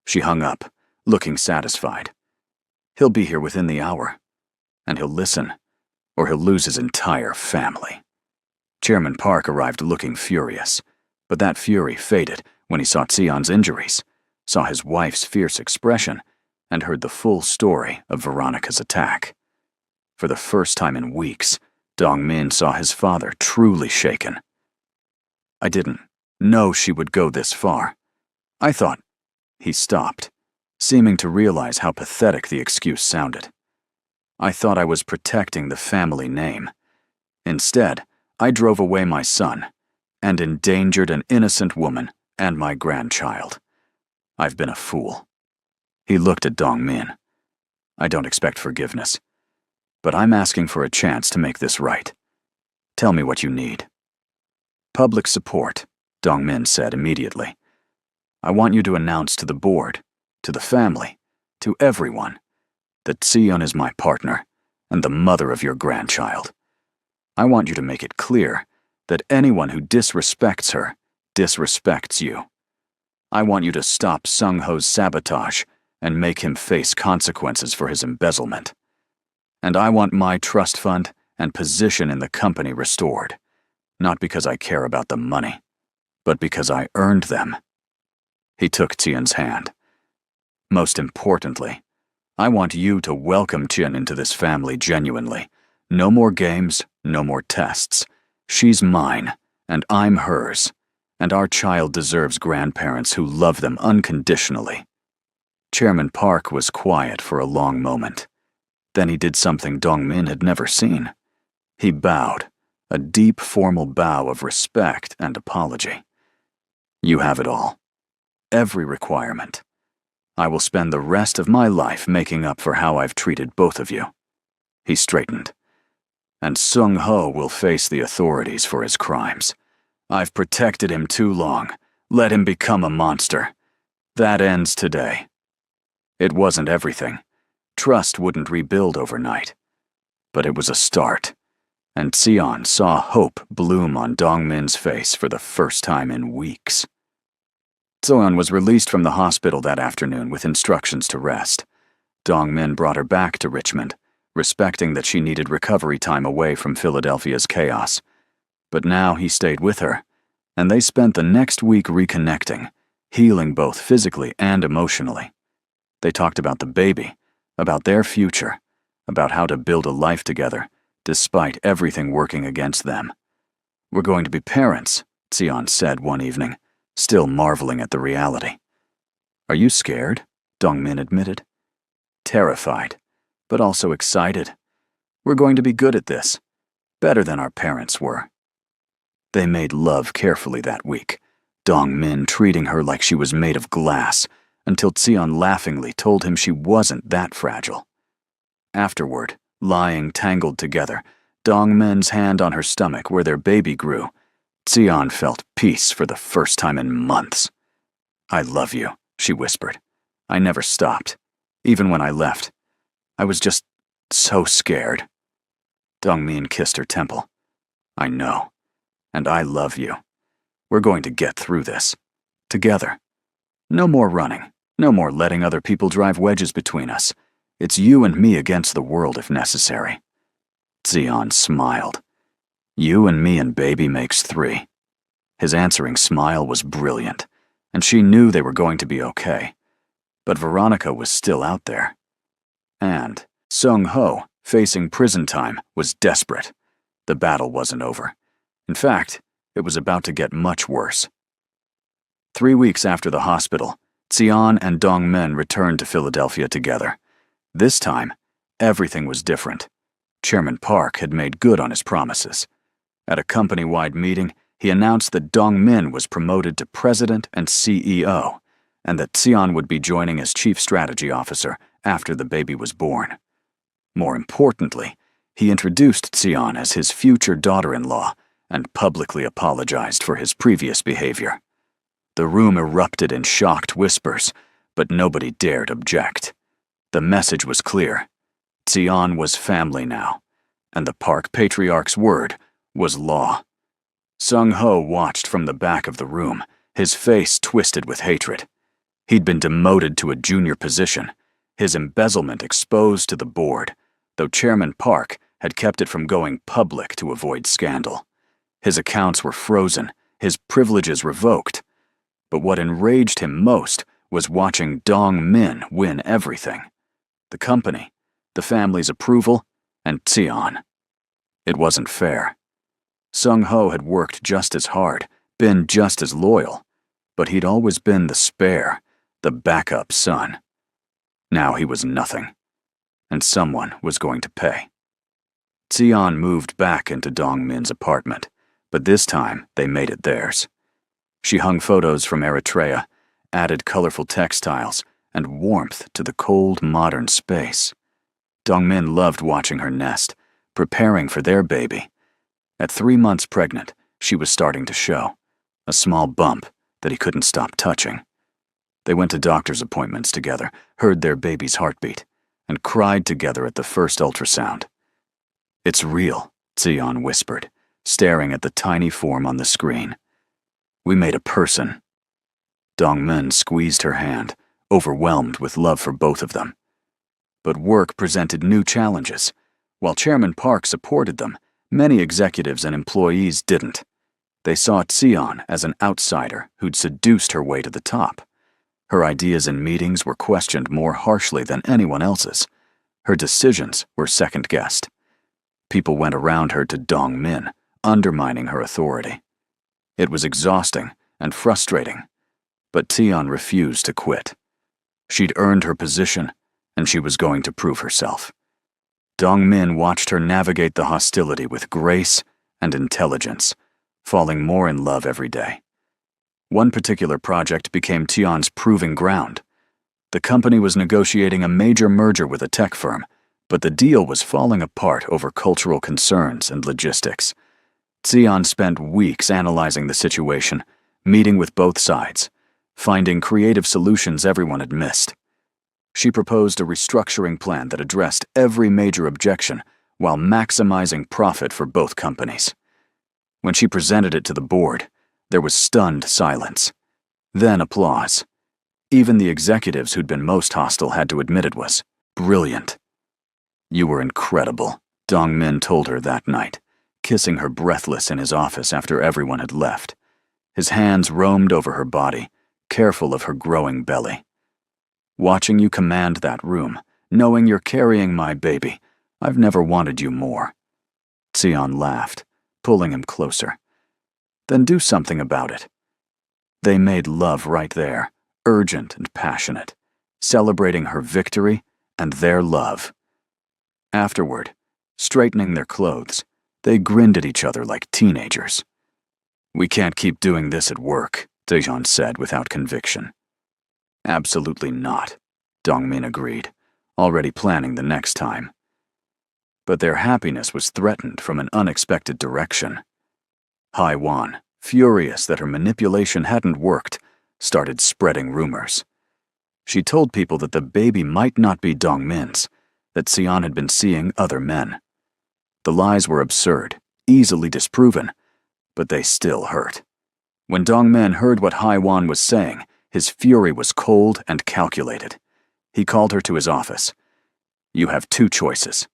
She hung up, looking satisfied. He'll be here within the hour, and he'll listen, or he'll lose his entire family. Chairman Park arrived looking furious, but that fury faded when he saw Xian's injuries, saw his wife's fierce expression, and heard the full story of Veronica's attack. For the first time in weeks, Dong-min saw his father truly shaken. I didn't know she would go this far. I thought... He stopped, seeming to realize how pathetic the excuse sounded. I thought I was protecting the family name. Instead, I drove away my son and endangered an innocent woman and my grandchild. I've been a fool. He looked at Dong-min. I don't expect forgiveness, but I'm asking for a chance to make this right. Tell me what you need. Public support, Dong-min said immediately. I want you to announce to the board, to the family, to everyone, that Xian is my partner and the mother of your grandchild. I want you to make it clear that anyone who disrespects her disrespects you. I want you to stop Sung-ho's sabotage and make him face consequences for his embezzlement. And I want my trust fund and position in the company restored, not because I care about the money, but because I earned them. He took Xian's hand. Most importantly, I want you to welcome Qian into this family genuinely. No more games, no more tests. She's mine, and I'm hers, and our child deserves grandparents who love them unconditionally. Chairman Park was quiet for a long moment. Then he did something Dong-min had never seen. He bowed, a deep formal bow of respect and apology. You have it all. Every requirement. I will spend the rest of my life making up for how I've treated both of you. He straightened. And Sung-ho will face the authorities for his crimes. I've protected him too long. Let him become a monster. That ends today. It wasn't everything. Trust wouldn't rebuild overnight. But it was a start. And Xian saw hope bloom on Dong-min's face for the first time in weeks. Xian was released from the hospital that afternoon with instructions to rest. Dong-min brought her back to Richmond, respecting that she needed recovery time away from Philadelphia's chaos. But now he stayed with her, and they spent the next week reconnecting, healing both physically and emotionally. They talked about the baby, about their future, about how to build a life together, despite everything working against them. We're going to be parents, Xian said one evening, still marveling at the reality. "Are you scared?" Dongmin admitted. "Terrified, but also excited. We're going to be good at this. Better than our parents were." They made love carefully that week, Dongmin treating her like she was made of glass, until Xian laughingly told him she wasn't that fragile. Afterward, lying tangled together, Dongmin's hand on her stomach where their baby grew, Xian felt peace for the first time in months. "I love you," she whispered. "I never stopped. Even when I left. I was just so scared." Dongmin kissed her temple. "I know. And I love you. We're going to get through this. Together. No more running. No more letting other people drive wedges between us. It's you and me against the world if necessary." Xian smiled. "You and me and baby makes 3. His answering smile was brilliant, and she knew they were going to be okay. But Veronica was still out there. And Sung Ho, facing prison time, was desperate. The battle wasn't over. In fact, it was about to get much worse. 3 weeks after the hospital, Xian and Dongmin returned to Philadelphia together. This time, everything was different. Chairman Park had made good on his promises. At a company-wide meeting, he announced that Dongmin was promoted to president and CEO, and that Xian would be joining as chief strategy officer after the baby was born. More importantly, he introduced Xian as his future daughter-in-law and publicly apologized for his previous behavior. The room erupted in shocked whispers, but nobody dared object. The message was clear. Xian was family now, and the Park Patriarch's word was law. Sung Ho watched from the back of the room, his face twisted with hatred. He'd been demoted to a junior position, his embezzlement exposed to the board, though Chairman Park had kept it from going public to avoid scandal. His accounts were frozen, his privileges revoked. But what enraged him most was watching Dongmin win everything. The company, the family's approval, and Xian. It wasn't fair. Sung Ho had worked just as hard, been just as loyal, but he'd always been the spare, the backup son. Now he was nothing, and someone was going to pay. Xian moved back into Dongmin's apartment, but this time they made it theirs. She hung photos from Eritrea, added colorful textiles, and warmth to the cold, modern space. Dongmin loved watching her nest, preparing for their baby. At 3 months pregnant, she was starting to show, a small bump that he couldn't stop touching. They went to doctor's appointments together, heard their baby's heartbeat, and cried together at the first ultrasound. "It's real," Xian whispered, staring at the tiny form on the screen. "We made a person." Dongmin squeezed her hand, overwhelmed with love for both of them. But work presented new challenges. While Chairman Park supported them, many executives and employees didn't. They saw Xian as an outsider who'd seduced her way to the top. Her ideas in meetings were questioned more harshly than anyone else's. Her decisions were second-guessed. People went around her to Dongmin, undermining her authority. It was exhausting and frustrating, but Xian refused to quit. She'd earned her position, and she was going to prove herself. Dongmin watched her navigate the hostility with grace and intelligence, falling more in love every day. One particular project became Xian's proving ground. The company was negotiating a major merger with a tech firm, but the deal was falling apart over cultural concerns and logistics. Xian spent weeks analyzing the situation, meeting with both sides, finding creative solutions everyone had missed. She proposed a restructuring plan that addressed every major objection while maximizing profit for both companies. When she presented it to the board, there was stunned silence. Then applause. Even the executives who'd been most hostile had to admit it was brilliant. "You were incredible," Dongmin told her that night, kissing her breathless in his office after everyone had left. His hands roamed over her body, careful of her growing belly. "Watching you command that room, knowing you're carrying my baby, I've never wanted you more." Xian laughed, pulling him closer. "Then do something about it." They made love right there, urgent and passionate, celebrating her victory and their love. Afterward, straightening their clothes, they grinned at each other like teenagers. "We can't keep doing this at work," Daejeon said without conviction. "Absolutely not," Dongmin agreed, already planning the next time. But their happiness was threatened from an unexpected direction. Haiwan, furious that her manipulation hadn't worked, started spreading rumors. She told people that the baby might not be Dongmin's, that Sion had been seeing other men. The lies were absurd, easily disproven, but they still hurt. When Dongmin heard what Haiwan was saying, his fury was cold and calculated. He called her to his office. "You have two choices.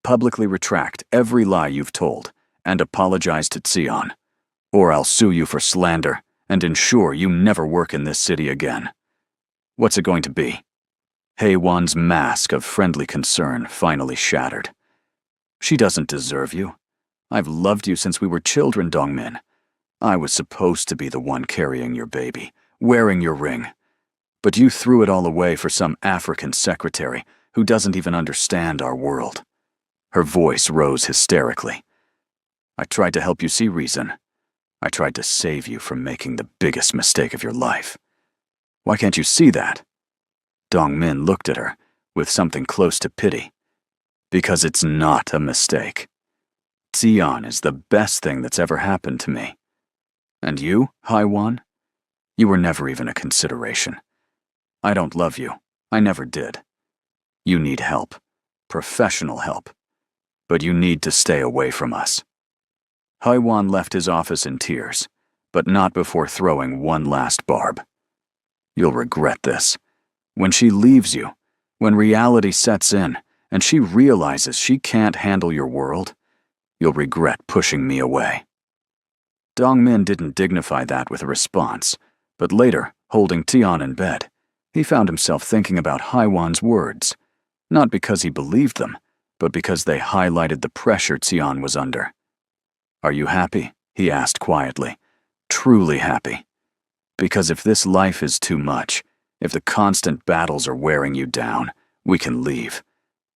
Publicly retract every lie you've told and apologize to Sion, or I'll sue you for slander and ensure you never work in this city again. What's it going to be?" Haiwan's mask of friendly concern finally shattered. "She doesn't deserve you. I've loved you since we were children, Dongmin. I was supposed to be the one carrying your baby, wearing your ring. But you threw it all away for some African secretary who doesn't even understand our world." Her voice rose hysterically. "I tried to help you see reason. I tried to save you from making the biggest mistake of your life. Why can't you see that?" Dongmin looked at her with something close to pity. "Because it's not a mistake. Sion is the best thing that's ever happened to me. And you, Haiwan? You were never even a consideration. I don't love you. I never did. You need help. Professional help. But you need to stay away from us." Haiwan left his office in tears, but not before throwing one last barb. "You'll regret this. When she leaves you, when reality sets in, and she realizes she can't handle your world, you'll regret pushing me away." Dongmin didn't dignify that with a response, but later, holding Tion in bed, he found himself thinking about Haiwan's words, not because he believed them, but because they highlighted the pressure Tion was under. "Are you happy?" he asked quietly. "Truly happy? Because if this life is too much, if the constant battles are wearing you down, we can leave.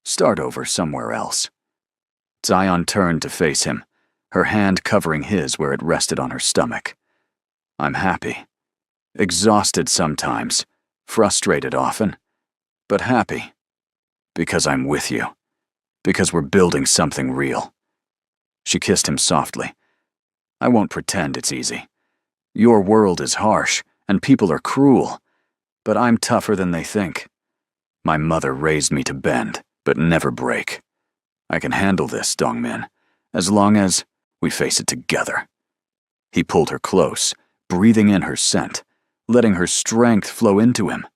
Start over somewhere else." Sion turned to face him, her hand covering his where it rested on her stomach. "I'm happy. Exhausted sometimes, frustrated often, but happy. Because I'm with you. Because we're building something real." She kissed him softly. "I won't pretend it's easy. Your world is harsh, and people are cruel, but I'm tougher than they think. My mother raised me to bend, but never break. I can handle this, Dongmin, as long as we face it together." He pulled her close, breathing in her scent, letting her strength flow into him.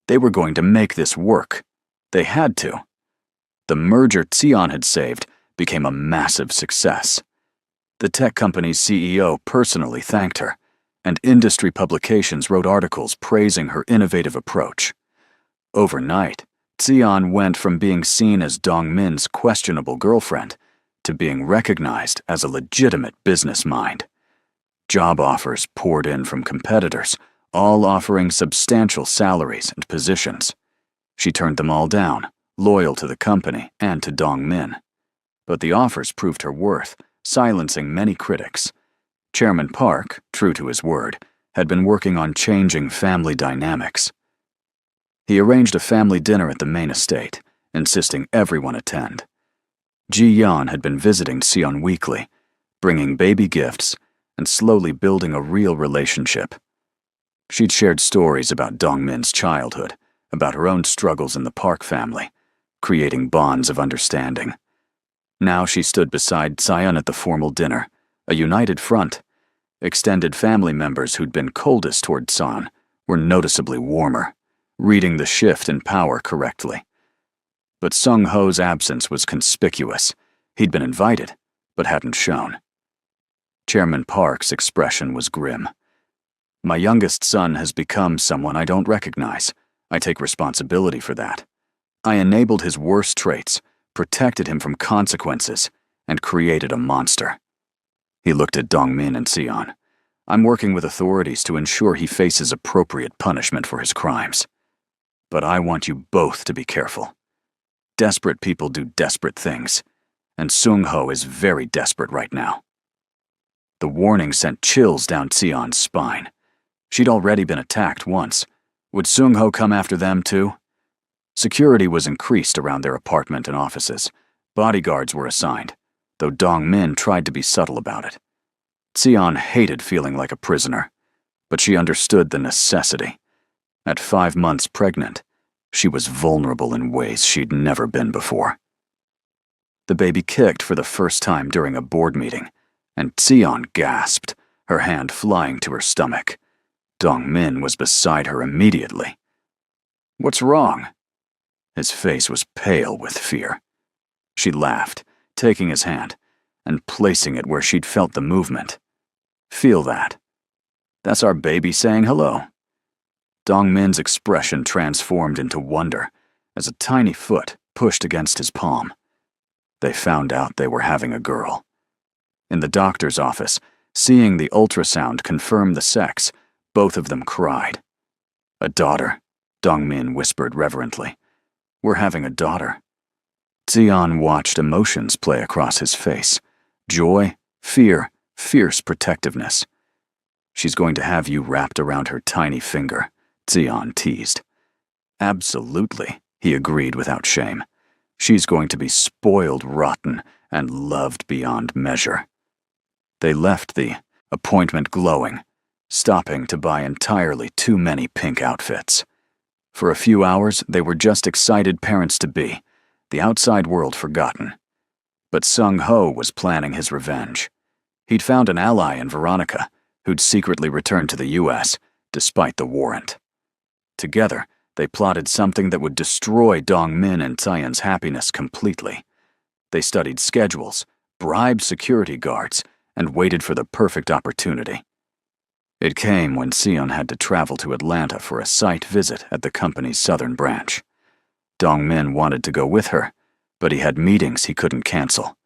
They were going to make this work. They had to. The merger Tion had saved became a massive success. The tech company's CEO personally thanked her, and industry publications wrote articles praising her innovative approach. Overnight, Tion went from being seen as Dongmin's questionable girlfriend to being recognized as a legitimate business mind. Job offers poured in from competitors, all offering substantial salaries and positions. She turned them all down, loyal to the company and to Dongmin. But the offers proved her worth, silencing many critics. Chairman Park, true to his word, had been working on changing family dynamics. He arranged a family dinner at the main estate, insisting everyone attend. Ji-yeon had been visiting Sion weekly, bringing baby gifts and slowly building a real relationship. She'd shared stories about Dongmin's childhood, about her own struggles in the Park family, creating bonds of understanding. Now she stood beside Sion at the formal dinner, a united front. Extended family members who'd been coldest toward Sion were noticeably warmer, reading the shift in power correctly. But Sung-ho's absence was conspicuous. He'd been invited, but hadn't shown. Chairman Park's expression was grim. "My youngest son has become someone I don't recognize. I take responsibility for that. I enabled his worst traits, protected him from consequences, and created a monster." He looked at Dongmin and Sion. I'm working with authorities to ensure he faces appropriate punishment for his crimes. But I want you both to be careful. Desperate people do desperate things, and Seung-ho is very desperate right now." The warning sent chills down Sion's spine. She'd already been attacked once. Would Seung-ho come after them too? Security was increased around their apartment and offices. Bodyguards were assigned, though Dong-min tried to be subtle about it. Sion hated feeling like a prisoner, but she understood the necessity. At 5 months pregnant, she was vulnerable in ways she'd never been before. The baby kicked for the first time during a board meeting, and Sion gasped, her hand flying to her stomach. Dong-min was beside her immediately. "What's wrong?" His face was pale with fear. She laughed, taking his hand, and placing it where she'd felt the movement. "Feel that? That's our baby saying hello." Dong-min's expression transformed into wonder as a tiny foot pushed against his palm. They found out they were having a girl. In the doctor's office, seeing the ultrasound confirm the sex, both of them cried. "A daughter," Dong-min whispered reverently. "We're having a daughter." Sion watched emotions play across his face. Joy, fear, fierce protectiveness. "She's going to have you wrapped around her tiny finger," Sion teased. "Absolutely," he agreed without shame. "She's going to be spoiled rotten and loved beyond measure." They left the appointment glowing, stopping to buy entirely too many pink outfits. For a few hours, they were just excited parents-to-be, the outside world forgotten. But Seung-ho was planning his revenge. He'd found an ally in Veronica, who'd secretly returned to the US, despite the warrant. Together, they plotted something that would destroy Dong-min and Sion's happiness completely. They studied schedules, bribed security guards, and waited for the perfect opportunity. It came when Sion had to travel to Atlanta for a site visit at the company's southern branch. Dong-min wanted to go with her, but he had meetings he couldn't cancel.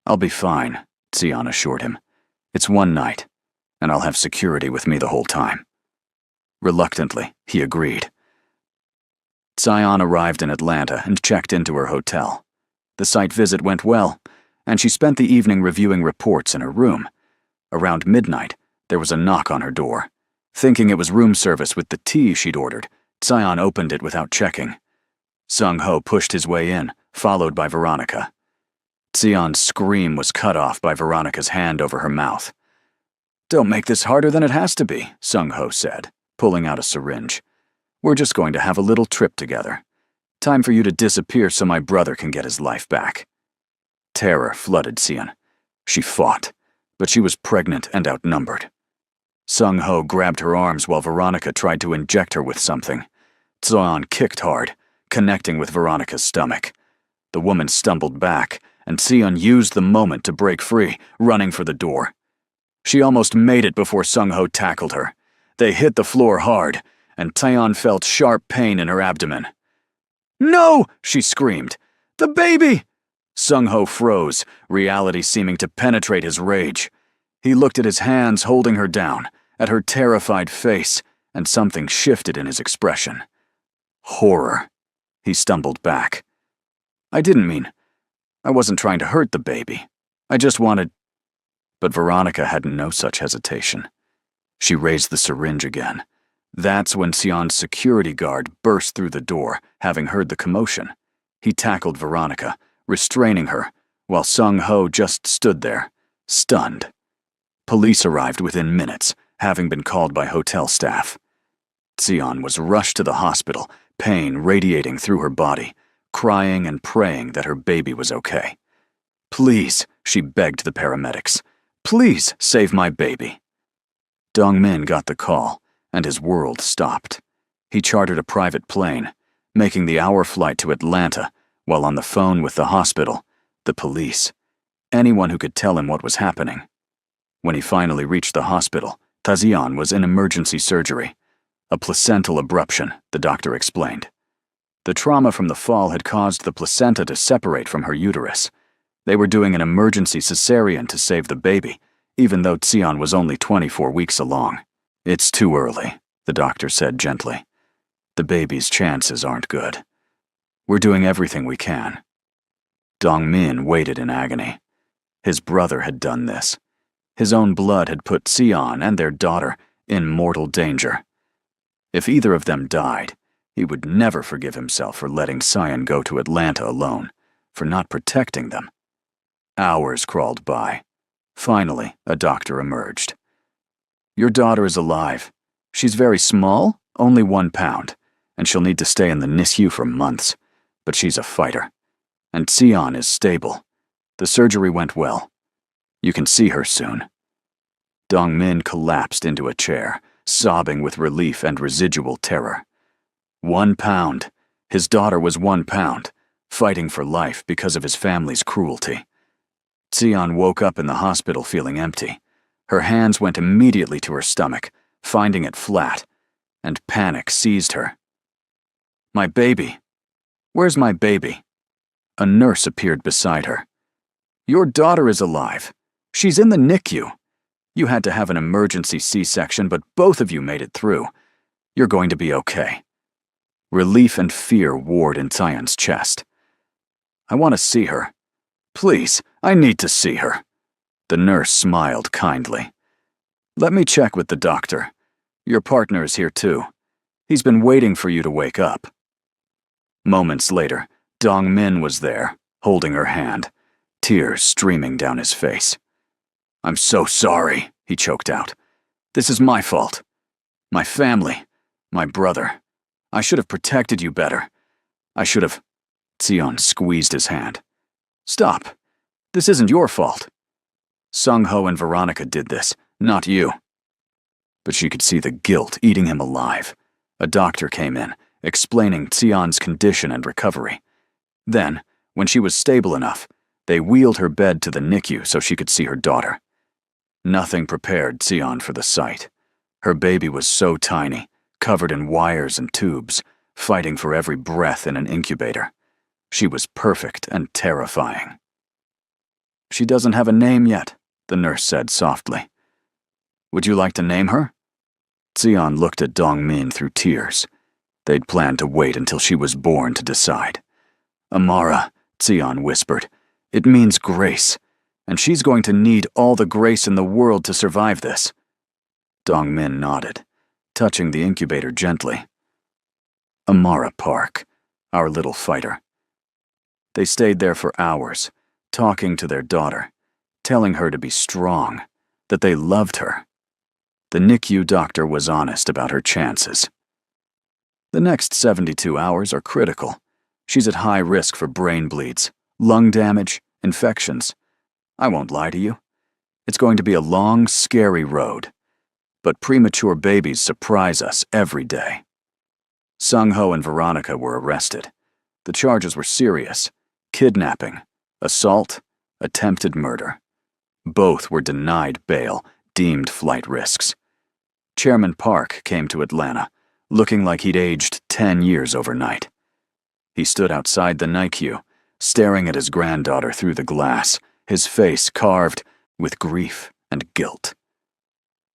"I'll be fine," Sion assured him. "It's one night, and I'll have security with me the whole time." Reluctantly, he agreed. Sion arrived in Atlanta and checked into her hotel. The site visit went well, and she spent the evening reviewing reports in her room. Around midnight, there was a knock on her door. Thinking it was room service with the tea she'd ordered, Sion opened it without checking. Seung-ho pushed his way in, followed by Veronica. Sion's scream was cut off by Veronica's hand over her mouth. "Don't make this harder than it has to be," Seung-ho said, pulling out a syringe. "We're just going to have a little trip together. Time for you to disappear so my brother can get his life back." Terror flooded Sion. She fought, but she was pregnant and outnumbered. Seung-ho grabbed her arms while Veronica tried to inject her with something. Sion kicked hard, connecting with Veronica's stomach. The woman stumbled back, and Sion used the moment to break free, running for the door. She almost made it before Seung-ho tackled her. They hit the floor hard, and Taeyeon felt sharp pain in her abdomen. "No!" she screamed. "The baby!" Seung-ho froze, reality seeming to penetrate his rage. He looked at his hands holding her down, at her terrified face, and something shifted in his expression. Horror. He stumbled back. I wasn't trying to hurt the baby. I just wanted..." But Veronica had no such hesitation. She raised the syringe again. That's when Sion's security guard burst through the door, having heard the commotion. He tackled Veronica, restraining her, while Seung-ho just stood there, stunned. Police arrived within minutes, having been called by hotel staff. Sion was rushed to the hospital, pain radiating through her body, crying and praying that her baby was okay. "Please," she begged the paramedics. "Please save my baby." Dong-min got the call, and his world stopped. He chartered a private plane, making the hour flight to Atlanta, while on the phone with the hospital, the police, anyone who could tell him what was happening. When he finally reached the hospital, Taeyeon was in emergency surgery. A placental abruption, the doctor explained. The trauma from the fall had caused the placenta to separate from her uterus. They were doing an emergency cesarean to save the baby, even though Xian was only 24 weeks along. It's too early, the doctor said gently. The baby's chances aren't good. We're doing everything we can. Dongmin waited in agony. His brother had done this. His own blood had put Xian and their daughter in mortal danger. If either of them died, he would never forgive himself for letting Xian go to Atlanta alone, for not protecting them. Hours crawled by. Finally, a doctor emerged. Your daughter is alive. She's very small, only 1 pound, and she'll need to stay in the NICU for months, but she's a fighter. And Xian is stable. The surgery went well. You can see her soon. Dongmin collapsed into a chair, sobbing with relief and residual terror. 1 pound. His daughter was 1 pound, fighting for life because of his family's cruelty. Xian woke up in the hospital feeling empty. Her hands went immediately to her stomach, finding it flat, and panic seized her. My baby. Where's my baby? A nurse appeared beside her. Your daughter is alive. She's in the NICU. You had to have an emergency C-section, but both of you made it through. You're going to be okay. Relief and fear warred in Xian's chest. I want to see her. Please, I need to see her. The nurse smiled kindly. Let me check with the doctor. Your partner is here too. He's been waiting for you to wake up. Moments later, Dongmin was there, holding her hand, tears streaming down his face. I'm so sorry, he choked out. This is my fault. My family, my brother. I should have protected you better. I should have. Xian squeezed his hand. Stop. This isn't your fault. Sung-ho and Veronica did this, not you. But she could see the guilt eating him alive. A doctor came in, explaining Xian's condition and recovery. Then, when she was stable enough, they wheeled her bed to the NICU so she could see her daughter. Nothing prepared Xian for the sight. Her baby was so tiny, covered in wires and tubes, fighting for every breath in an incubator. She was perfect and terrifying. She doesn't have a name yet, the nurse said softly. Would you like to name her? Xian looked at Dongmin through tears. They'd planned to wait until she was born to decide. Amara, Xian whispered. It means grace, and she's going to need all the grace in the world to survive this. Dongmin nodded, touching the incubator gently. Amara Park, our little fighter. They stayed there for hours, talking to their daughter, telling her to be strong, that they loved her. The NICU doctor was honest about her chances. The next 72 hours are critical. She's at high risk for brain bleeds, lung damage, infections. I won't lie to you. It's going to be a long, scary road. But premature babies surprise us every day. Sung-ho and Veronica were arrested. The charges were serious: kidnapping, assault, attempted murder. Both were denied bail, deemed flight risks. Chairman Park came to Atlanta, looking like he'd aged 10 years overnight. He stood outside the NICU, staring at his granddaughter through the glass, his face carved with grief and guilt.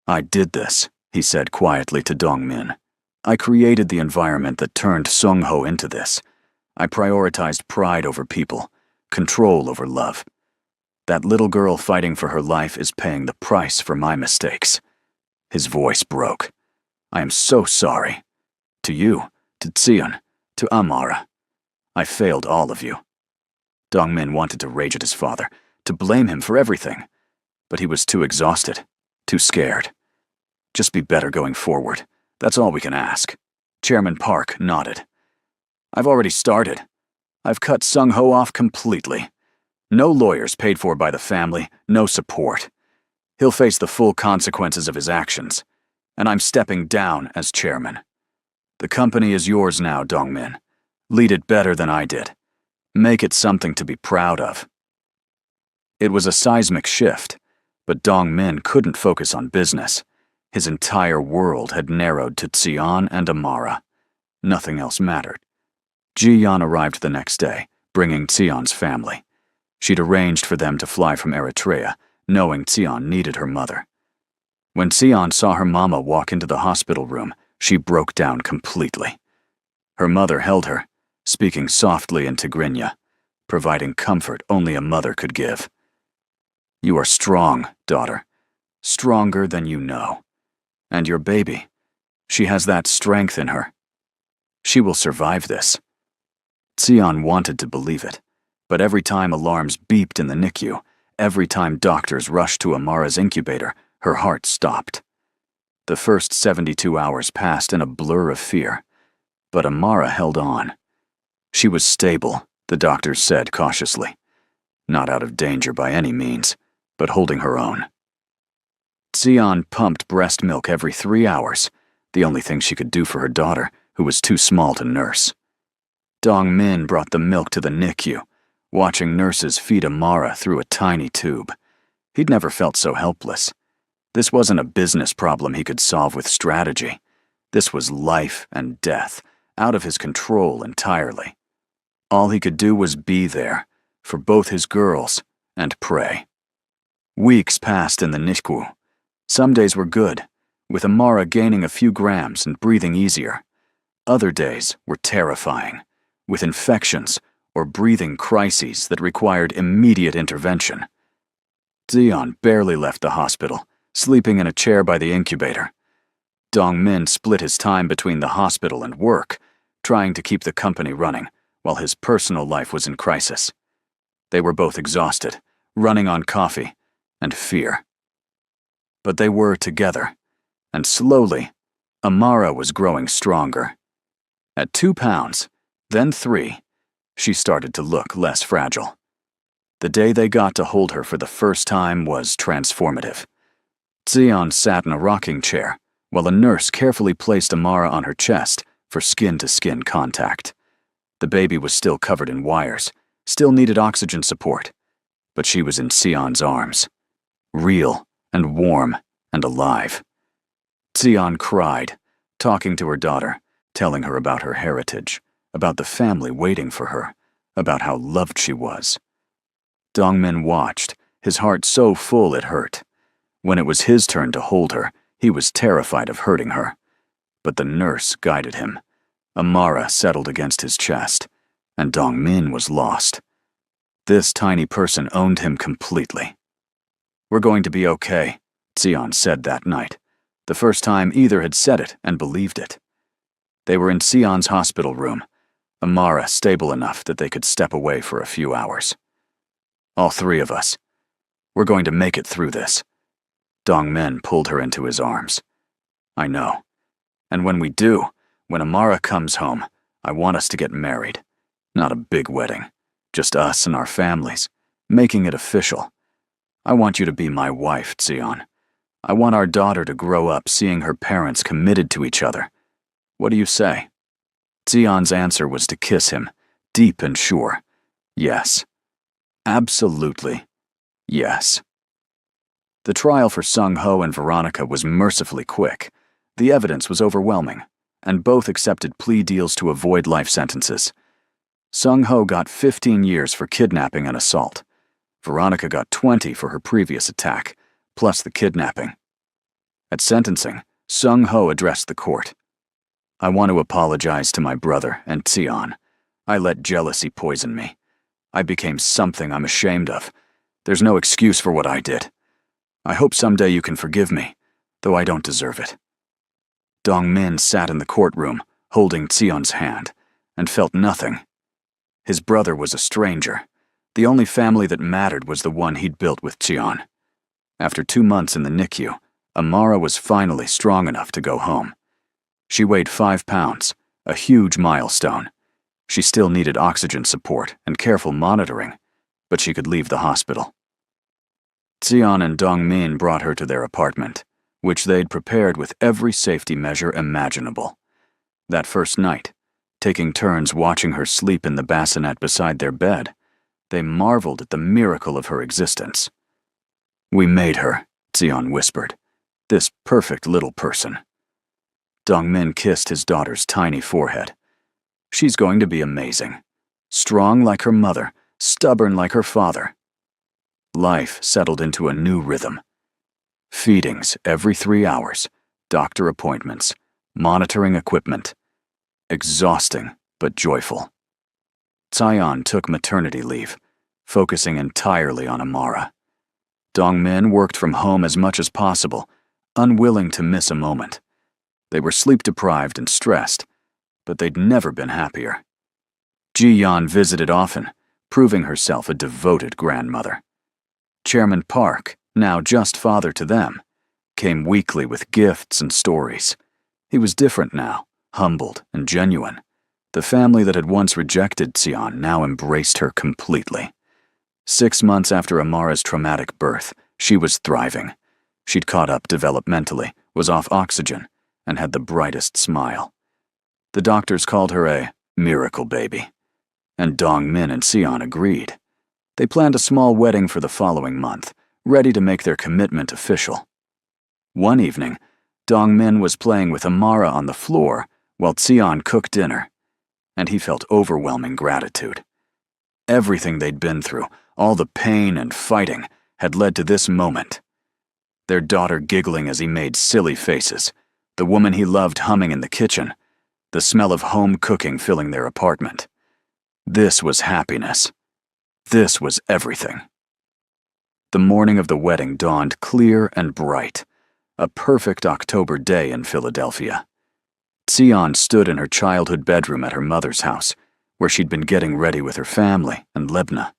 I did this, he said quietly to Dongmin. I created the environment that turned Sung-ho into this. I prioritized pride over people, control over love. That little girl fighting for her life is paying the price for my mistakes. His voice broke. I am so sorry. To you, to Xian, to Amara. I failed all of you. Dongmin wanted to rage at his father, to blame him for everything. But he was too exhausted, too scared. Just be better going forward. That's all we can ask. Chairman Park nodded. I've already started. I've cut Sung-ho off completely. No lawyers paid for by the family, no support. He'll face the full consequences of his actions, and I'm stepping down as chairman. The company is yours now, Dongmin. Lead it better than I did. Make it something to be proud of. It was a seismic shift, but Dongmin couldn't focus on business. His entire world had narrowed to Xian and Amara. Nothing else mattered. Ji-yeon arrived the next day, bringing Xian's family. She'd arranged for them to fly from Eritrea, knowing Xian needed her mother. When Xian saw her mama walk into the hospital room, she broke down completely. Her mother held her, speaking softly in Tigrinya, providing comfort only a mother could give. "You are strong, daughter. Stronger than you know. And your baby, she has that strength in her. She will survive this." Xian wanted to believe it, but every time alarms beeped in the NICU, every time doctors rushed to Amara's incubator, her heart stopped. The first 72 hours passed in a blur of fear, but Amara held on. She was stable, the doctors said cautiously. Not out of danger by any means, but holding her own. Xian pumped breast milk every 3 hours, the only thing she could do for her daughter, who was too small to nurse. Dong Min brought the milk to the NICU, watching nurses feed Amara through a tiny tube. He'd never felt so helpless. This wasn't a business problem he could solve with strategy. This was life and death, out of his control entirely. All he could do was be there, for both his girls, and pray. Weeks passed in the NICU. Some days were good, with Amara gaining a few grams and breathing easier. Other days were terrifying, with infections or breathing crises that required immediate intervention. Xian barely left the hospital, sleeping in a chair by the incubator. Dong Min split his time between the hospital and work, trying to keep the company running, while his personal life was in crisis. They were both exhausted, running on coffee and fear. But they were together, and slowly, Amara was growing stronger. At 2 pounds, then 3, she started to look less fragile. The day they got to hold her for the first time was transformative. Xian sat in a rocking chair, while a nurse carefully placed Amara on her chest for skin-to-skin contact. The baby was still covered in wires, still needed oxygen support, but she was in Xian's arms, real and warm and alive. Xian cried, talking to her daughter, telling her about her heritage, about the family waiting for her, about how loved she was. Dong Min watched, his heart so full it hurt. When it was his turn to hold her, he was terrified of hurting her. But the nurse guided him. Amara settled against his chest, and Dong Min was lost. This tiny person owned him completely. "We're going to be okay," Xian said that night, the first time either had said it and believed it. They were in Xian's hospital room, Amara stable enough that they could step away for a few hours. "All 3 of us. We're going to make it through this." Dong Min pulled her into his arms. "I know. And when we do, when Amara comes home, I want us to get married. Not a big wedding, just us and our families, making it official. I want you to be my wife, Xian. I want our daughter to grow up seeing her parents committed to each other. What do you say?" Xian's answer was to kiss him, deep and sure. Yes. Absolutely. Yes. The trial for Sung Ho and Veronica was mercifully quick. The evidence was overwhelming, and both accepted plea deals to avoid life sentences. Sung Ho got 15 years for kidnapping and assault. Veronica got 20 for her previous attack, plus the kidnapping. At sentencing, Sung Ho addressed the court. "I want to apologize to my brother and Xian. I let jealousy poison me. I became something I'm ashamed of. There's no excuse for what I did. I hope someday you can forgive me, though I don't deserve it." Dong Min sat in the courtroom, holding Xian's hand, and felt nothing. His brother was a stranger. The only family that mattered was the one he'd built with Xian. After 2 months in the NICU, Amara was finally strong enough to go home. She weighed 5 pounds, a huge milestone. She still needed oxygen support and careful monitoring, but she could leave the hospital. Xian and Dong Min brought her to their apartment, which they'd prepared with every safety measure imaginable. That first night, taking turns watching her sleep in the bassinet beside their bed, they marveled at the miracle of her existence. "We made her," Xian whispered, "this perfect little person." Dong Min kissed his daughter's tiny forehead. "She's going to be amazing. Strong like her mother, stubborn like her father." Life settled into a new rhythm. Feedings every 3 hours, doctor appointments, monitoring equipment. Exhausting, but joyful. Sion took maternity leave, focusing entirely on Amara. Dongmin worked from home as much as possible, unwilling to miss a moment. They were sleep-deprived and stressed, but they'd never been happier. Ji-yeon visited often, proving herself a devoted grandmother. Chairman Park, now just father to them, came weekly with gifts and stories. He was different now, humbled and genuine. The family that had once rejected Sion now embraced her completely. 6 months after Amara's traumatic birth, she was thriving. She'd caught up developmentally, was off oxygen, and had the brightest smile. The doctors called her a miracle baby, and Dongmin and Sion agreed. They planned a small wedding for the following month, ready to make their commitment official. One evening, Dongmin was playing with Amara on the floor while Sion cooked dinner, and he felt overwhelming gratitude. Everything they'd been through, all the pain and fighting, had led to this moment. Their daughter giggling as he made silly faces, the woman he loved humming in the kitchen, the smell of home cooking filling their apartment. This was happiness. This was everything. The morning of the wedding dawned clear and bright, a perfect October day in Philadelphia. Sion stood in her childhood bedroom at her mother's house, where she'd been getting ready with her family and Lebna.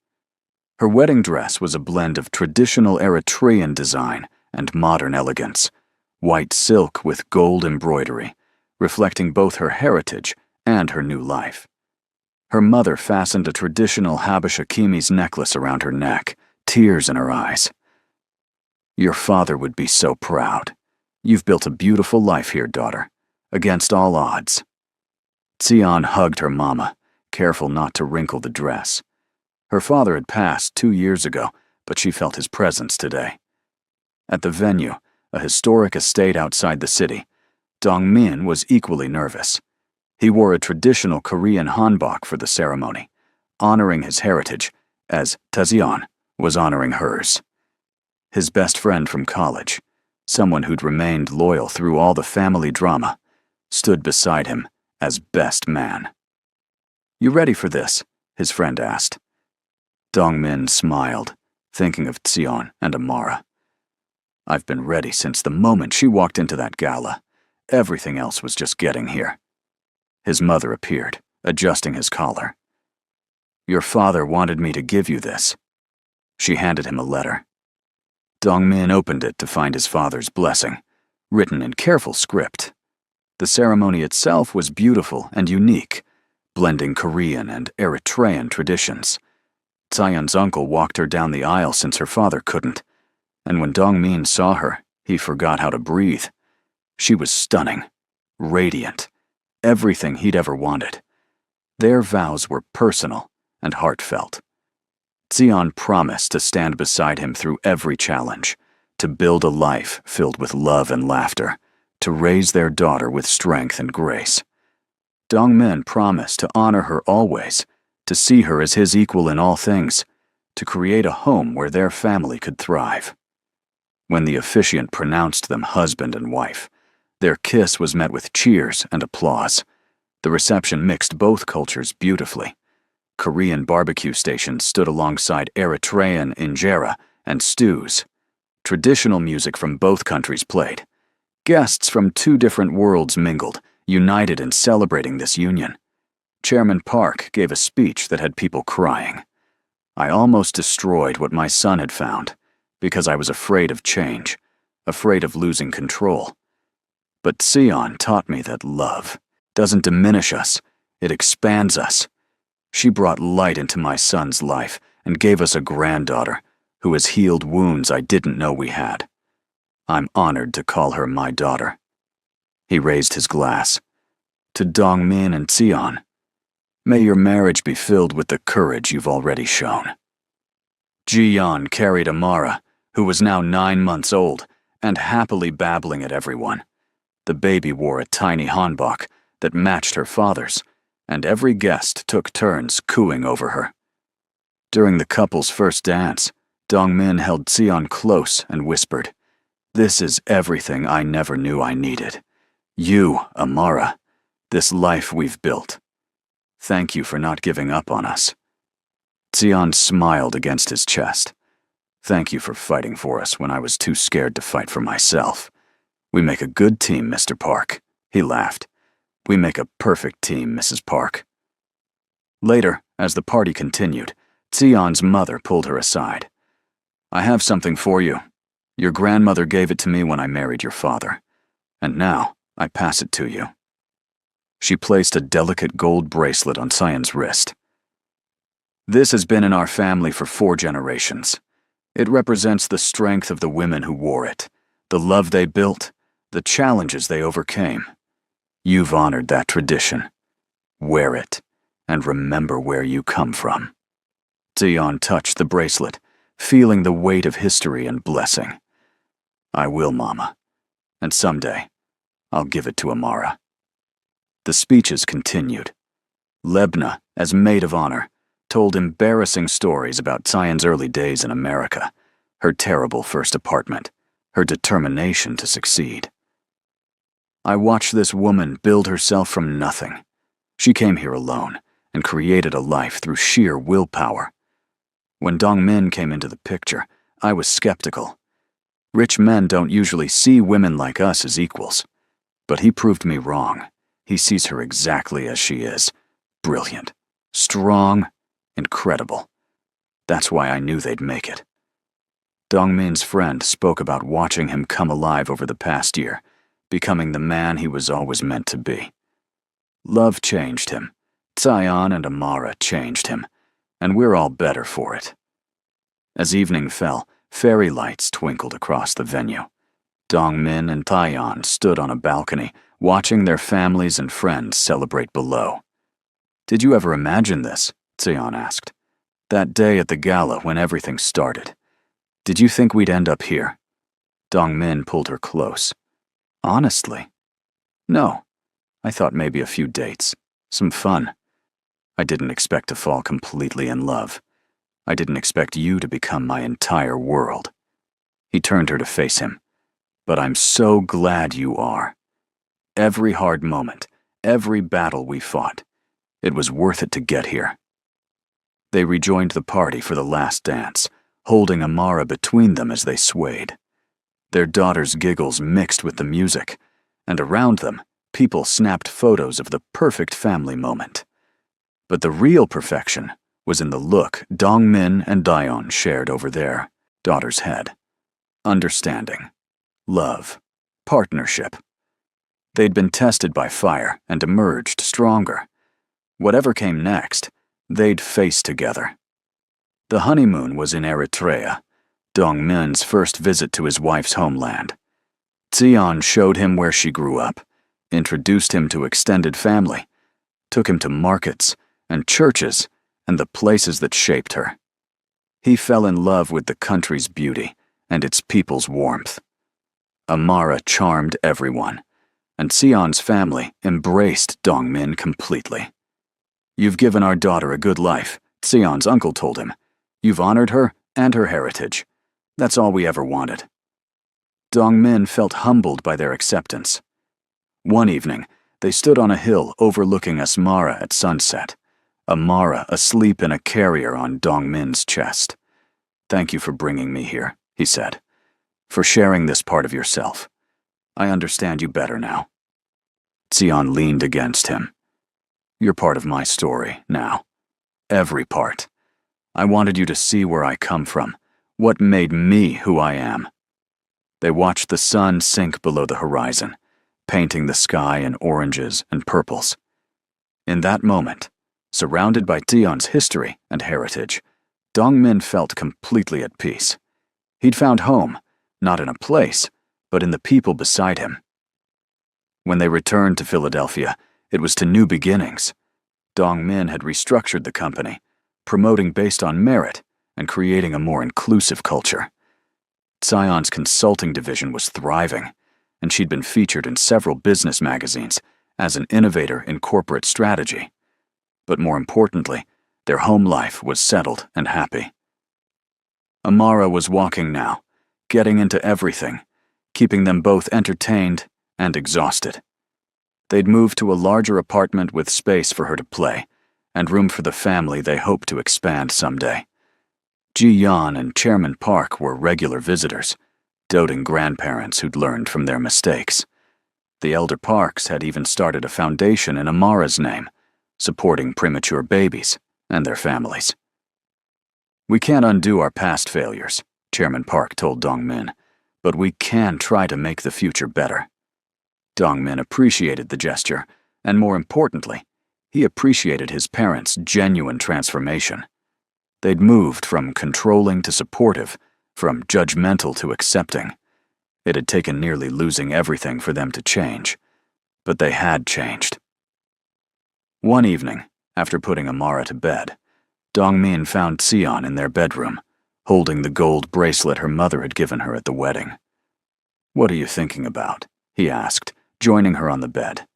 Her wedding dress was a blend of traditional Eritrean design and modern elegance, white silk with gold embroidery, reflecting both her heritage and her new life. Her mother fastened a traditional Habesha Kimi's necklace around her neck, tears in her eyes. "Your father would be so proud. You've built a beautiful life here, daughter, against all odds." Sion hugged her mama, careful not to wrinkle the dress. Her father had passed 2 years ago, but she felt his presence today. At the venue, a historic estate outside the city, Dongmin was equally nervous. He wore a traditional Korean hanbok for the ceremony, honoring his heritage, as Taezeon was honoring hers. His best friend from college, someone who'd remained loyal through all the family drama, stood beside him as best man. "You ready for this?" his friend asked. Dongmin smiled, thinking of Sion and Amara. "I've been ready since the moment she walked into that gala. Everything else was just getting here." His mother appeared, adjusting his collar. "Your father wanted me to give you this." She handed him a letter. Dongmin opened it to find his father's blessing, written in careful script. The ceremony itself was beautiful and unique, blending Korean and Eritrean traditions. Sion's uncle walked her down the aisle since her father couldn't, and when Dongmin saw her, he forgot how to breathe. She was stunning, radiant, everything he'd ever wanted. Their vows were personal and heartfelt. Sion promised to stand beside him through every challenge, to build a life filled with love and laughter, to raise their daughter with strength and grace. Dongmin promised to honor her always, to see her as his equal in all things, to create a home where their family could thrive. When the officiant pronounced them husband and wife, their kiss was met with cheers and applause. The reception mixed both cultures beautifully. Korean barbecue stations stood alongside Eritrean injera and stews. Traditional music from both countries played. Guests from 2 different worlds mingled, united in celebrating this union. Chairman Park gave a speech that had people crying. "I almost destroyed what my son had found, because I was afraid of change, afraid of losing control. But Sion taught me that love doesn't diminish us, it expands us. She brought light into my son's life and gave us a granddaughter who has healed wounds I didn't know we had. I'm honored to call her my daughter." He raised his glass. "To Dongmin and Sion, may your marriage be filled with the courage you've already shown." Ji-yeon carried Amara, who was now 9 months old, and happily babbling at everyone. The baby wore a tiny hanbok that matched her father's, and every guest took turns cooing over her. During the couple's first dance, Dongmin held Xian close and whispered, "This is everything I never knew I needed. You, Amara, this life we've built. Thank you for not giving up on us." Xian smiled against his chest. "Thank you for fighting for us when I was too scared to fight for myself. We make a good team, Mr. Park." He laughed. "We make a perfect team, Mrs. Park." Later, as the party continued, Xian's mother pulled her aside. "I have something for you. Your grandmother gave it to me when I married your father, and now I pass it to you." She placed a delicate gold bracelet on Xian's wrist. "This has been in our family for 4 generations. It represents the strength of the women who wore it, the love they built, the challenges they overcame. You've honored that tradition. Wear it, and remember where you come from." Xian touched the bracelet, feeling the weight of history and blessing. "I will, Mama. And someday, I'll give it to Amara." The speeches continued. Lebna, as maid of honor, told embarrassing stories about Xian's early days in America, her terrible first apartment, her determination to succeed. "I watched this woman build herself from nothing. She came here alone and created a life through sheer willpower. When Dongmin came into the picture, I was skeptical. Rich men don't usually see women like us as equals. But he proved me wrong. He sees her exactly as she is. Brilliant, strong, incredible. That's why I knew they'd make it." Dongmin's friend spoke about watching him come alive over the past year, becoming the man he was always meant to be. Love changed him. Xian and Amara changed him, and we're all better for it. As evening fell, fairy lights twinkled across the venue. Dongmin and Taeyeon stood on a balcony, watching their families and friends celebrate below. "Did you ever imagine this?" Xian asked. "That day at the gala when everything started. Did you think we'd end up here?" Dongmin pulled her close. "Honestly? No. I thought maybe a few dates. Some fun. I didn't expect to fall completely in love. I didn't expect you to become my entire world." He turned her to face him. "But I'm so glad you are. Every hard moment, every battle we fought, it was worth it to get here." They rejoined the party for the last dance, holding Amara between them as they swayed. Their daughter's giggles mixed with the music, and around them, people snapped photos of the perfect family moment. But the real perfection was in the look Dongmin and Daeyeon shared over their daughter's head. Understanding, love, partnership. They'd been tested by fire and emerged stronger. Whatever came next, they'd face together. The honeymoon was in Eritrea, Dongmin's first visit to his wife's homeland. Xian showed him where she grew up, introduced him to extended family, took him to markets and churches and the places that shaped her. He fell in love with the country's beauty and its people's warmth. Amara charmed everyone, and Xian's family embraced Dongmin completely. "You've given our daughter a good life," Xian's uncle told him. "You've honored her and her heritage. That's all we ever wanted." Dongmin felt humbled by their acceptance. One evening, they stood on a hill overlooking Asmara at sunset, Amara asleep in a carrier on Dongmin's chest. "Thank you for bringing me here," he said, "for sharing this part of yourself. I understand you better now." Xian leaned against him. "You're part of my story now. Every part. I wanted you to see where I come from, what made me who I am." They watched the sun sink below the horizon, painting the sky in oranges and purples. In that moment, surrounded by Xian's history and heritage, Dongmin felt completely at peace. He'd found home, not in a place, but in the people beside him. When they returned to Philadelphia, it was to new beginnings. Dongmin had restructured the company, promoting based on merit and creating a more inclusive culture. Xian's consulting division was thriving, and she'd been featured in several business magazines as an innovator in corporate strategy. But more importantly, their home life was settled and happy. Amara was walking now, getting into everything, keeping them both entertained and exhausted. They'd moved to a larger apartment with space for her to play, and room for the family they hoped to expand someday. Ji-yeon and Chairman Park were regular visitors, doting grandparents who'd learned from their mistakes. The elder Parks had even started a foundation in Amara's name, supporting premature babies and their families. "We can't undo our past failures," Chairman Park told Dong-min, "but we can try to make the future better." Dong-min appreciated the gesture, and more importantly, he appreciated his parents' genuine transformation. They'd moved from controlling to supportive, from judgmental to accepting. It had taken nearly losing everything for them to change, but they had changed. One evening, after putting Amara to bed, Dong-min found Sion in their bedroom, holding the gold bracelet her mother had given her at the wedding. "What are you thinking about?" he asked, joining her on the bed.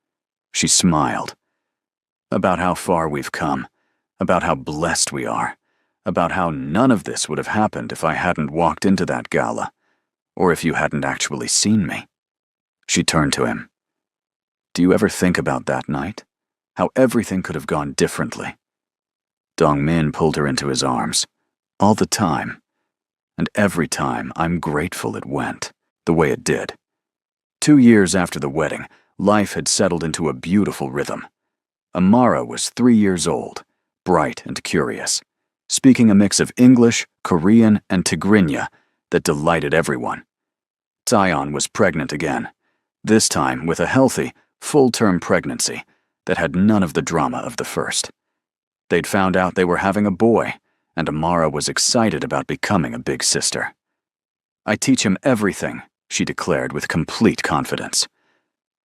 She smiled. "About how far we've come, about how blessed we are, about how none of this would have happened if I hadn't walked into that gala, or if you hadn't actually seen me." She turned to him. "Do you ever think about that night? How everything could have gone differently?" Dong-min pulled her into his arms. "All the time. And every time I'm grateful it went the way it did." 2 years after the wedding, life had settled into a beautiful rhythm. Amara was 3 years old, bright and curious, speaking a mix of English, Korean, and Tigrinya that delighted everyone. Sion was pregnant again, this time with a healthy, full-term pregnancy that had none of the drama of the first. They'd found out they were having a boy, and Amara was excited about becoming a big sister. "I teach him everything," she declared with complete confidence.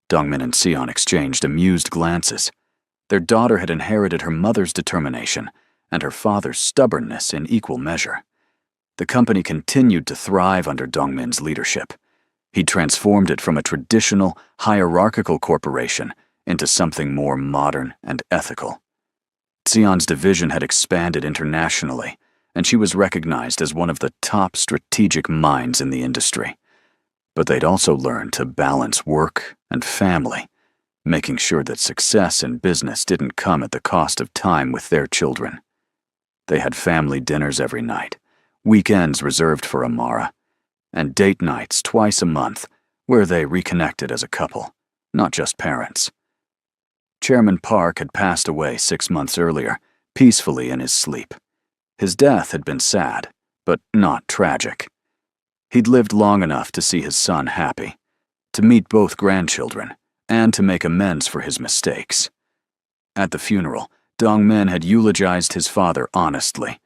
Dongmin and Sion exchanged amused glances. Their daughter had inherited her mother's determination and her father's stubbornness in equal measure. The company continued to thrive under Dongmin's leadership. He'd transformed it from a traditional, hierarchical corporation into something more modern and ethical. Sion's division had expanded internationally, and she was recognized as one of the top strategic minds in the industry. But they'd also learned to balance work and family, making sure that success in business didn't come at the cost of time with their children. They had family dinners every night, weekends reserved for Amara, and date nights twice a month where they reconnected as a couple, not just parents. Chairman Park had passed away 6 months earlier, peacefully in his sleep. His death had been sad, but not tragic. He'd lived long enough to see his son happy, to meet both grandchildren, and to make amends for his mistakes. At the funeral, Dong-min had eulogized his father honestly,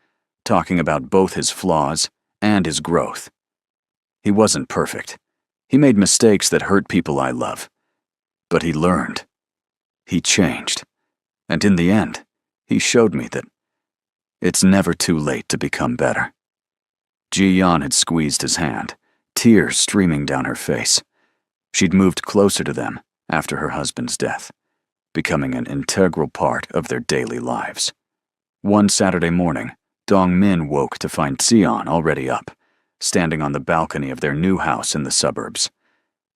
talking about both his flaws and his growth. "He wasn't perfect. He made mistakes that hurt people I love. But he learned. He changed. And in the end, he showed me that it's never too late to become better." Ji-yeon had squeezed his hand, tears streaming down her face. She'd moved closer to them after her husband's death, becoming an integral part of their daily lives. One Saturday morning, Dong-min woke to find Sion already up, standing on the balcony of their new house in the suburbs.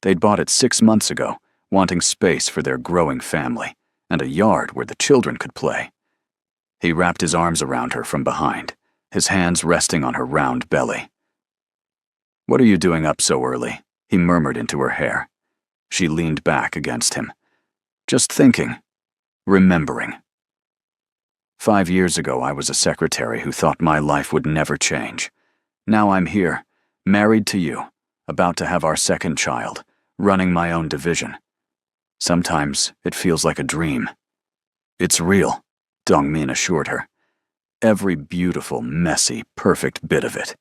They'd bought it 6 months ago, wanting space for their growing family and a yard where the children could play. He wrapped his arms around her from behind, his hands resting on her round belly. "What are you doing up so early?" he murmured into her hair. She leaned back against him. "Just thinking. Remembering. 5 years ago, I was a secretary who thought my life would never change. Now I'm here, married to you, about to have our second child, running my own division. Sometimes it feels like a dream." "It's real," Dong-min assured her. "Every beautiful, messy, perfect bit of it."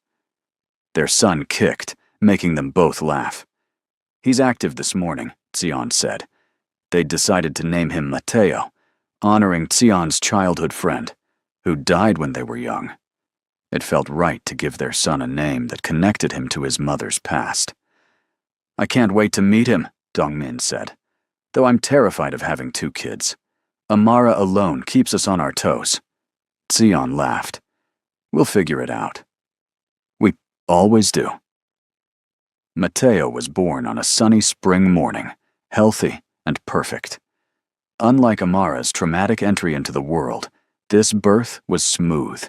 Their son kicked, making them both laugh. "He's active this morning," Sion said. They'd decided to name him Mateo, honoring Sion's childhood friend, who died when they were young. It felt right to give their son a name that connected him to his mother's past. "I can't wait to meet him," Dong-min said, "though I'm terrified of having 2 kids. Amara alone keeps us on our toes." Sion laughed. "We'll figure it out." "We Always do. Mateo was born on a sunny spring morning, healthy and perfect. Unlike Amara's traumatic entry into the world, this birth was smooth.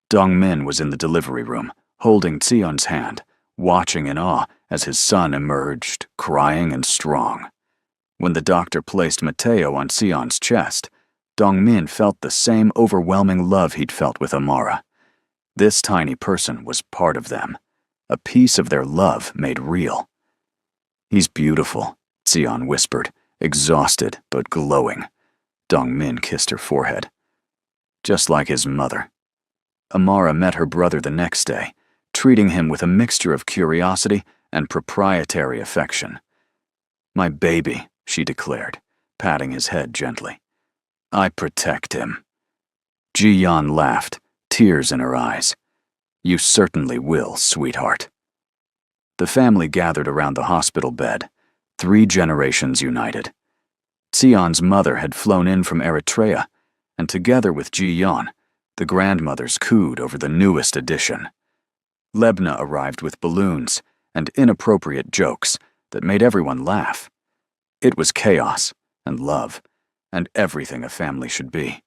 Dongmin was in the delivery room, holding Sion's hand, watching in awe as his son emerged, crying and strong. When the doctor placed Mateo on Sion's chest, Dongmin felt the same overwhelming love he'd felt with Amara. This tiny person was part of them, a piece of their love made real. "He's beautiful," Sion whispered, exhausted but glowing. Dongmin kissed her forehead. "Just like his mother." Amara met her brother the next day, treating him with a mixture of curiosity and proprietary affection. "My baby," she declared, patting his head gently. "I protect him." Ji-yeon laughed, tears in her eyes. "You certainly will, sweetheart." The family gathered around the hospital bed, 3 generations united. Sion's mother had flown in from Eritrea, and together with Ji-yeon, the grandmothers cooed over the newest addition. Lebna arrived with balloons and inappropriate jokes that made everyone laugh. It was chaos and love, and everything a family should be.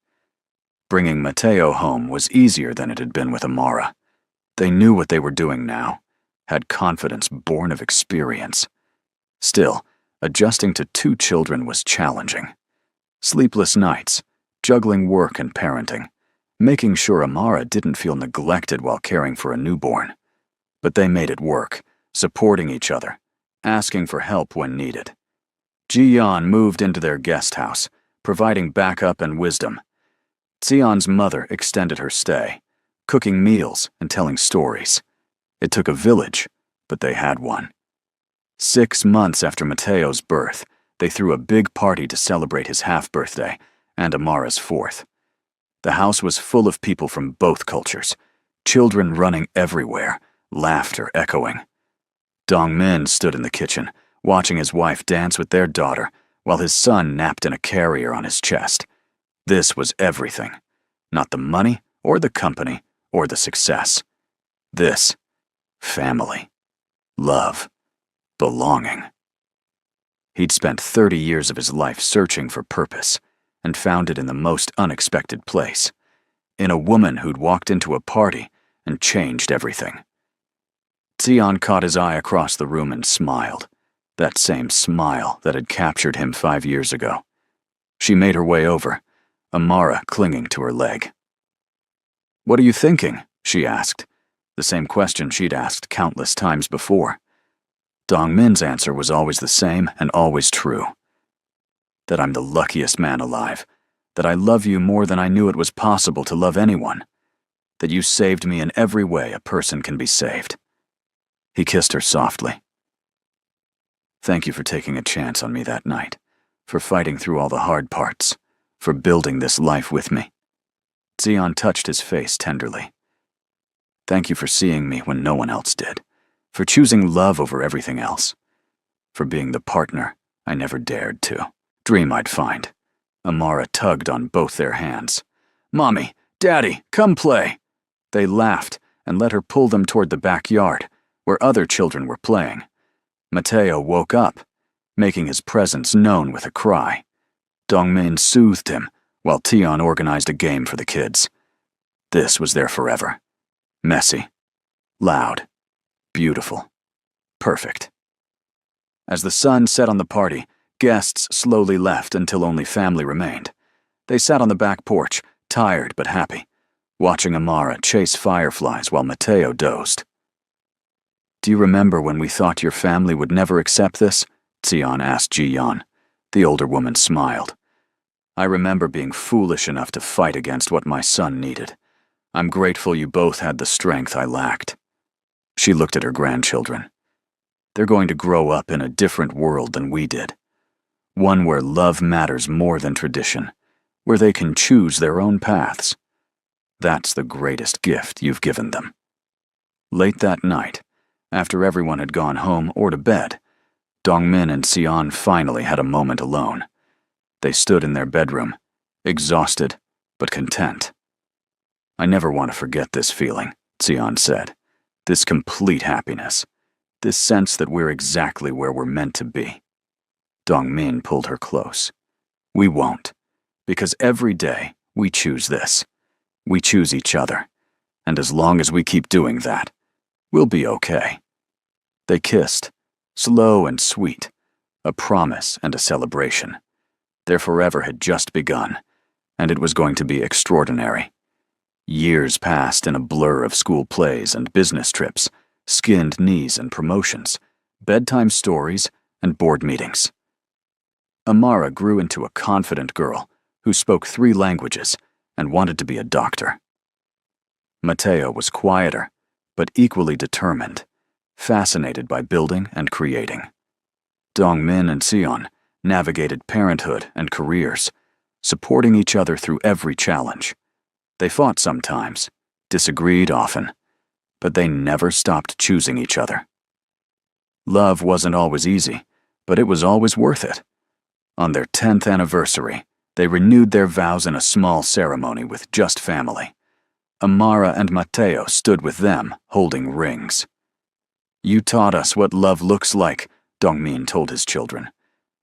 Bringing Mateo home was easier than it had been with Amara. They knew what they were doing now, had confidence born of experience. Still, adjusting to 2 children was challenging. Sleepless nights, juggling work and parenting, making sure Amara didn't feel neglected while caring for a newborn. But they made it work, supporting each other, asking for help when needed. Ji-yeon moved into their guest house, providing backup and wisdom. Sion's mother extended her stay, cooking meals and telling stories. It took a village, but they had one. 6 months after Mateo's birth, they threw a big party to celebrate his half-birthday and Amara's 4th. The house was full of people from both cultures, children running everywhere, laughter echoing. Dongmin stood in the kitchen, watching his wife dance with their daughter, while his son napped in a carrier on his chest. This was everything. Not the money, or the company, or the success. This, family, love, belonging. He'd spent 30 years of his life searching for purpose, and found it in the most unexpected place, in a woman who'd walked into a party and changed everything. Sion caught his eye across the room and smiled, that same smile that had captured him 5 years ago. She made her way over, Amara clinging to her leg. "What are you thinking?" she asked, the same question she'd asked countless times before. Dongmin's answer was always the same and always true. "That I'm the luckiest man alive, that I love you more than I knew it was possible to love anyone, that you saved me in every way a person can be saved." He kissed her softly. "Thank you for taking a chance on me that night, for fighting through all the hard parts, for building this life with me." Sion touched his face tenderly. "Thank you for seeing me when no one else did, for choosing love over everything else, for being the partner I never dared to dream I'd find." Amara tugged on both their hands. "Mommy, Daddy, come play." They laughed and let her pull them toward the backyard, where other children were playing. Mateo woke up, making his presence known with a cry. Dongmin soothed him, while Tion organized a game for the kids. This was their forever. Messy, loud, beautiful, perfect. As the sun set on the party, guests slowly left until only family remained. They sat on the back porch, tired but happy, watching Amara chase fireflies while Mateo dozed. "Do you remember when we thought your family would never accept this?" Tion asked Ji-yeon. The older woman smiled. "I remember being foolish enough to fight against what my son needed. I'm grateful you both had the strength I lacked." She looked at her grandchildren. "They're going to grow up in a different world than we did. One where love matters more than tradition, where they can choose their own paths. That's the greatest gift you've given them." Late that night, after everyone had gone home or to bed, Dongmin and Sion finally had a moment alone. They stood in their bedroom, exhausted but content. "I never want to forget this feeling," Sion said. This complete happiness. This sense that we're exactly where we're meant to be. Dongmin pulled her close. We won't, because every day we choose this. We choose each other, and as long as we keep doing that, we'll be okay. They kissed, slow and sweet, a promise and a celebration. Their forever had just begun, and it was going to be extraordinary. Years passed in a blur of school plays and business trips, skinned knees and promotions, bedtime stories and board meetings. Amara grew into a confident girl who spoke 3 languages and wanted to be a doctor. Mateo was quieter, but equally determined, fascinated by building and creating. Dongmin and Sion navigated parenthood and careers, supporting each other through every challenge. They fought sometimes, disagreed often, but they never stopped choosing each other. Love wasn't always easy, but it was always worth it. On their 10th anniversary, they renewed their vows in a small ceremony with just family. Amara and Mateo stood with them, holding rings. You taught us what love looks like, Dongmin told his children.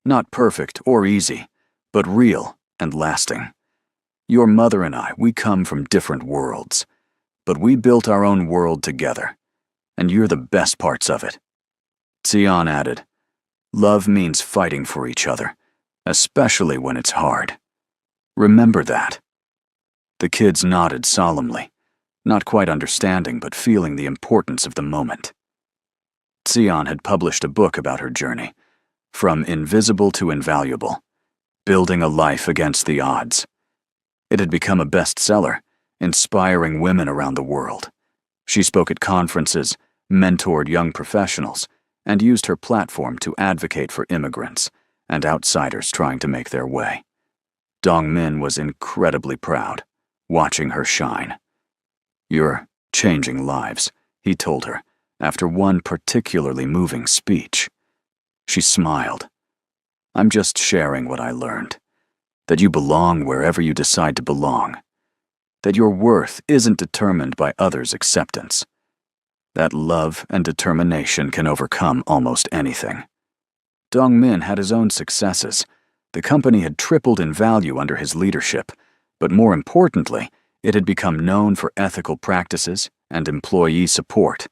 Not perfect or easy, but real and lasting. Your mother and I, we come from different worlds, but we built our own world together, and you're the best parts of it. Sion added, love means fighting for each other, especially when it's hard. Remember that. The kids nodded solemnly, not quite understanding but feeling the importance of the moment. Sion had published a book about her journey, From Invisible to Invaluable, Building a Life Against the Odds. It had become a bestseller, inspiring women around the world. She spoke at conferences, mentored young professionals, and used her platform to advocate for immigrants and outsiders trying to make their way. Dongmin was incredibly proud, watching her shine. You're changing lives, he told her, after one particularly moving speech. She smiled. I'm just sharing what I learned. That you belong wherever you decide to belong. That your worth isn't determined by others' acceptance. That love and determination can overcome almost anything. Dongmin had his own successes. The company had tripled in value under his leadership, but more importantly, it had become known for ethical practices and employee support.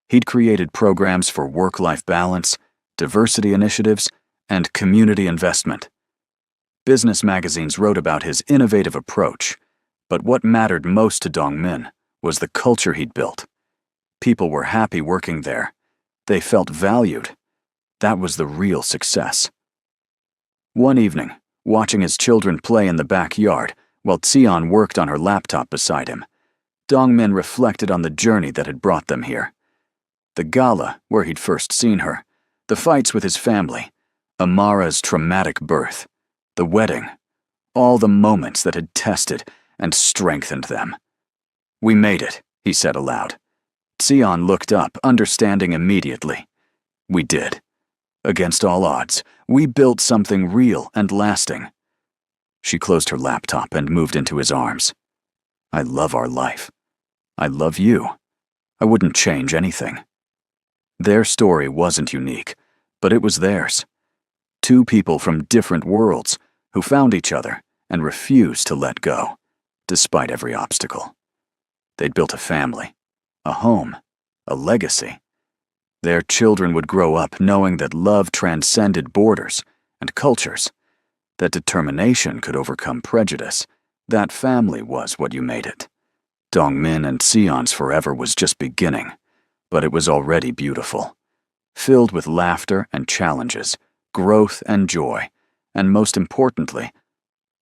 He'd created programs for work-life balance, diversity initiatives, and community investment. Business magazines wrote about his innovative approach, but what mattered most to Dongmin was the culture he'd built. People were happy working there. They felt valued. That was the real success. One evening, watching his children play in the backyard while Sion worked on her laptop beside him, Dongmin reflected on the journey that had brought them here. The gala, where he'd first seen her, the fights with his family, Amara's traumatic birth, the wedding, all the moments that had tested and strengthened them. We made it, he said aloud. Sion looked up, understanding immediately. We did. Against all odds, we built something real and lasting. She closed her laptop and moved into his arms. I love our life. I love you. I wouldn't change anything. Their story wasn't unique, but it was theirs. 2 people from different worlds who found each other and refused to let go, despite every obstacle. They'd built a family, a home, a legacy. Their children would grow up knowing that love transcended borders and cultures, that determination could overcome prejudice. That family was what you made it. Dongmin and Sion's forever was just beginning, but it was already beautiful, filled with laughter and challenges, growth and joy, and most importantly,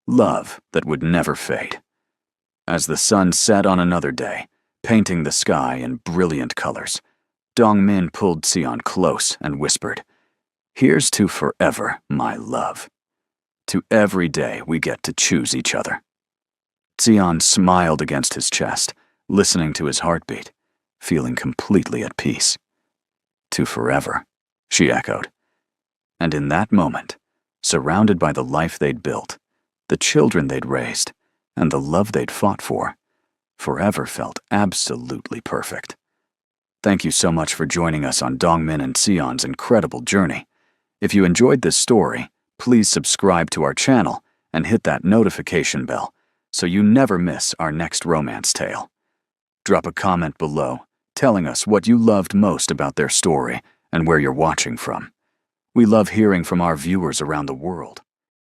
love that would never fade. As the sun set on another day, painting the sky in brilliant colors, Dongmin pulled Sion close and whispered, Here's to forever, my love. To every day we get to choose each other. Sion smiled against his chest, listening to his heartbeat, feeling completely at peace. To forever, she echoed. And in that moment, surrounded by the life they'd built, the children they'd raised, and the love they'd fought for, forever felt absolutely perfect. Thank you so much for joining us on Dongmin and Sion's incredible journey. If you enjoyed this story, please subscribe to our channel and hit that notification bell so you never miss our next romance tale. Drop a comment below telling us what you loved most about their story and where you're watching from. We love hearing from our viewers around the world.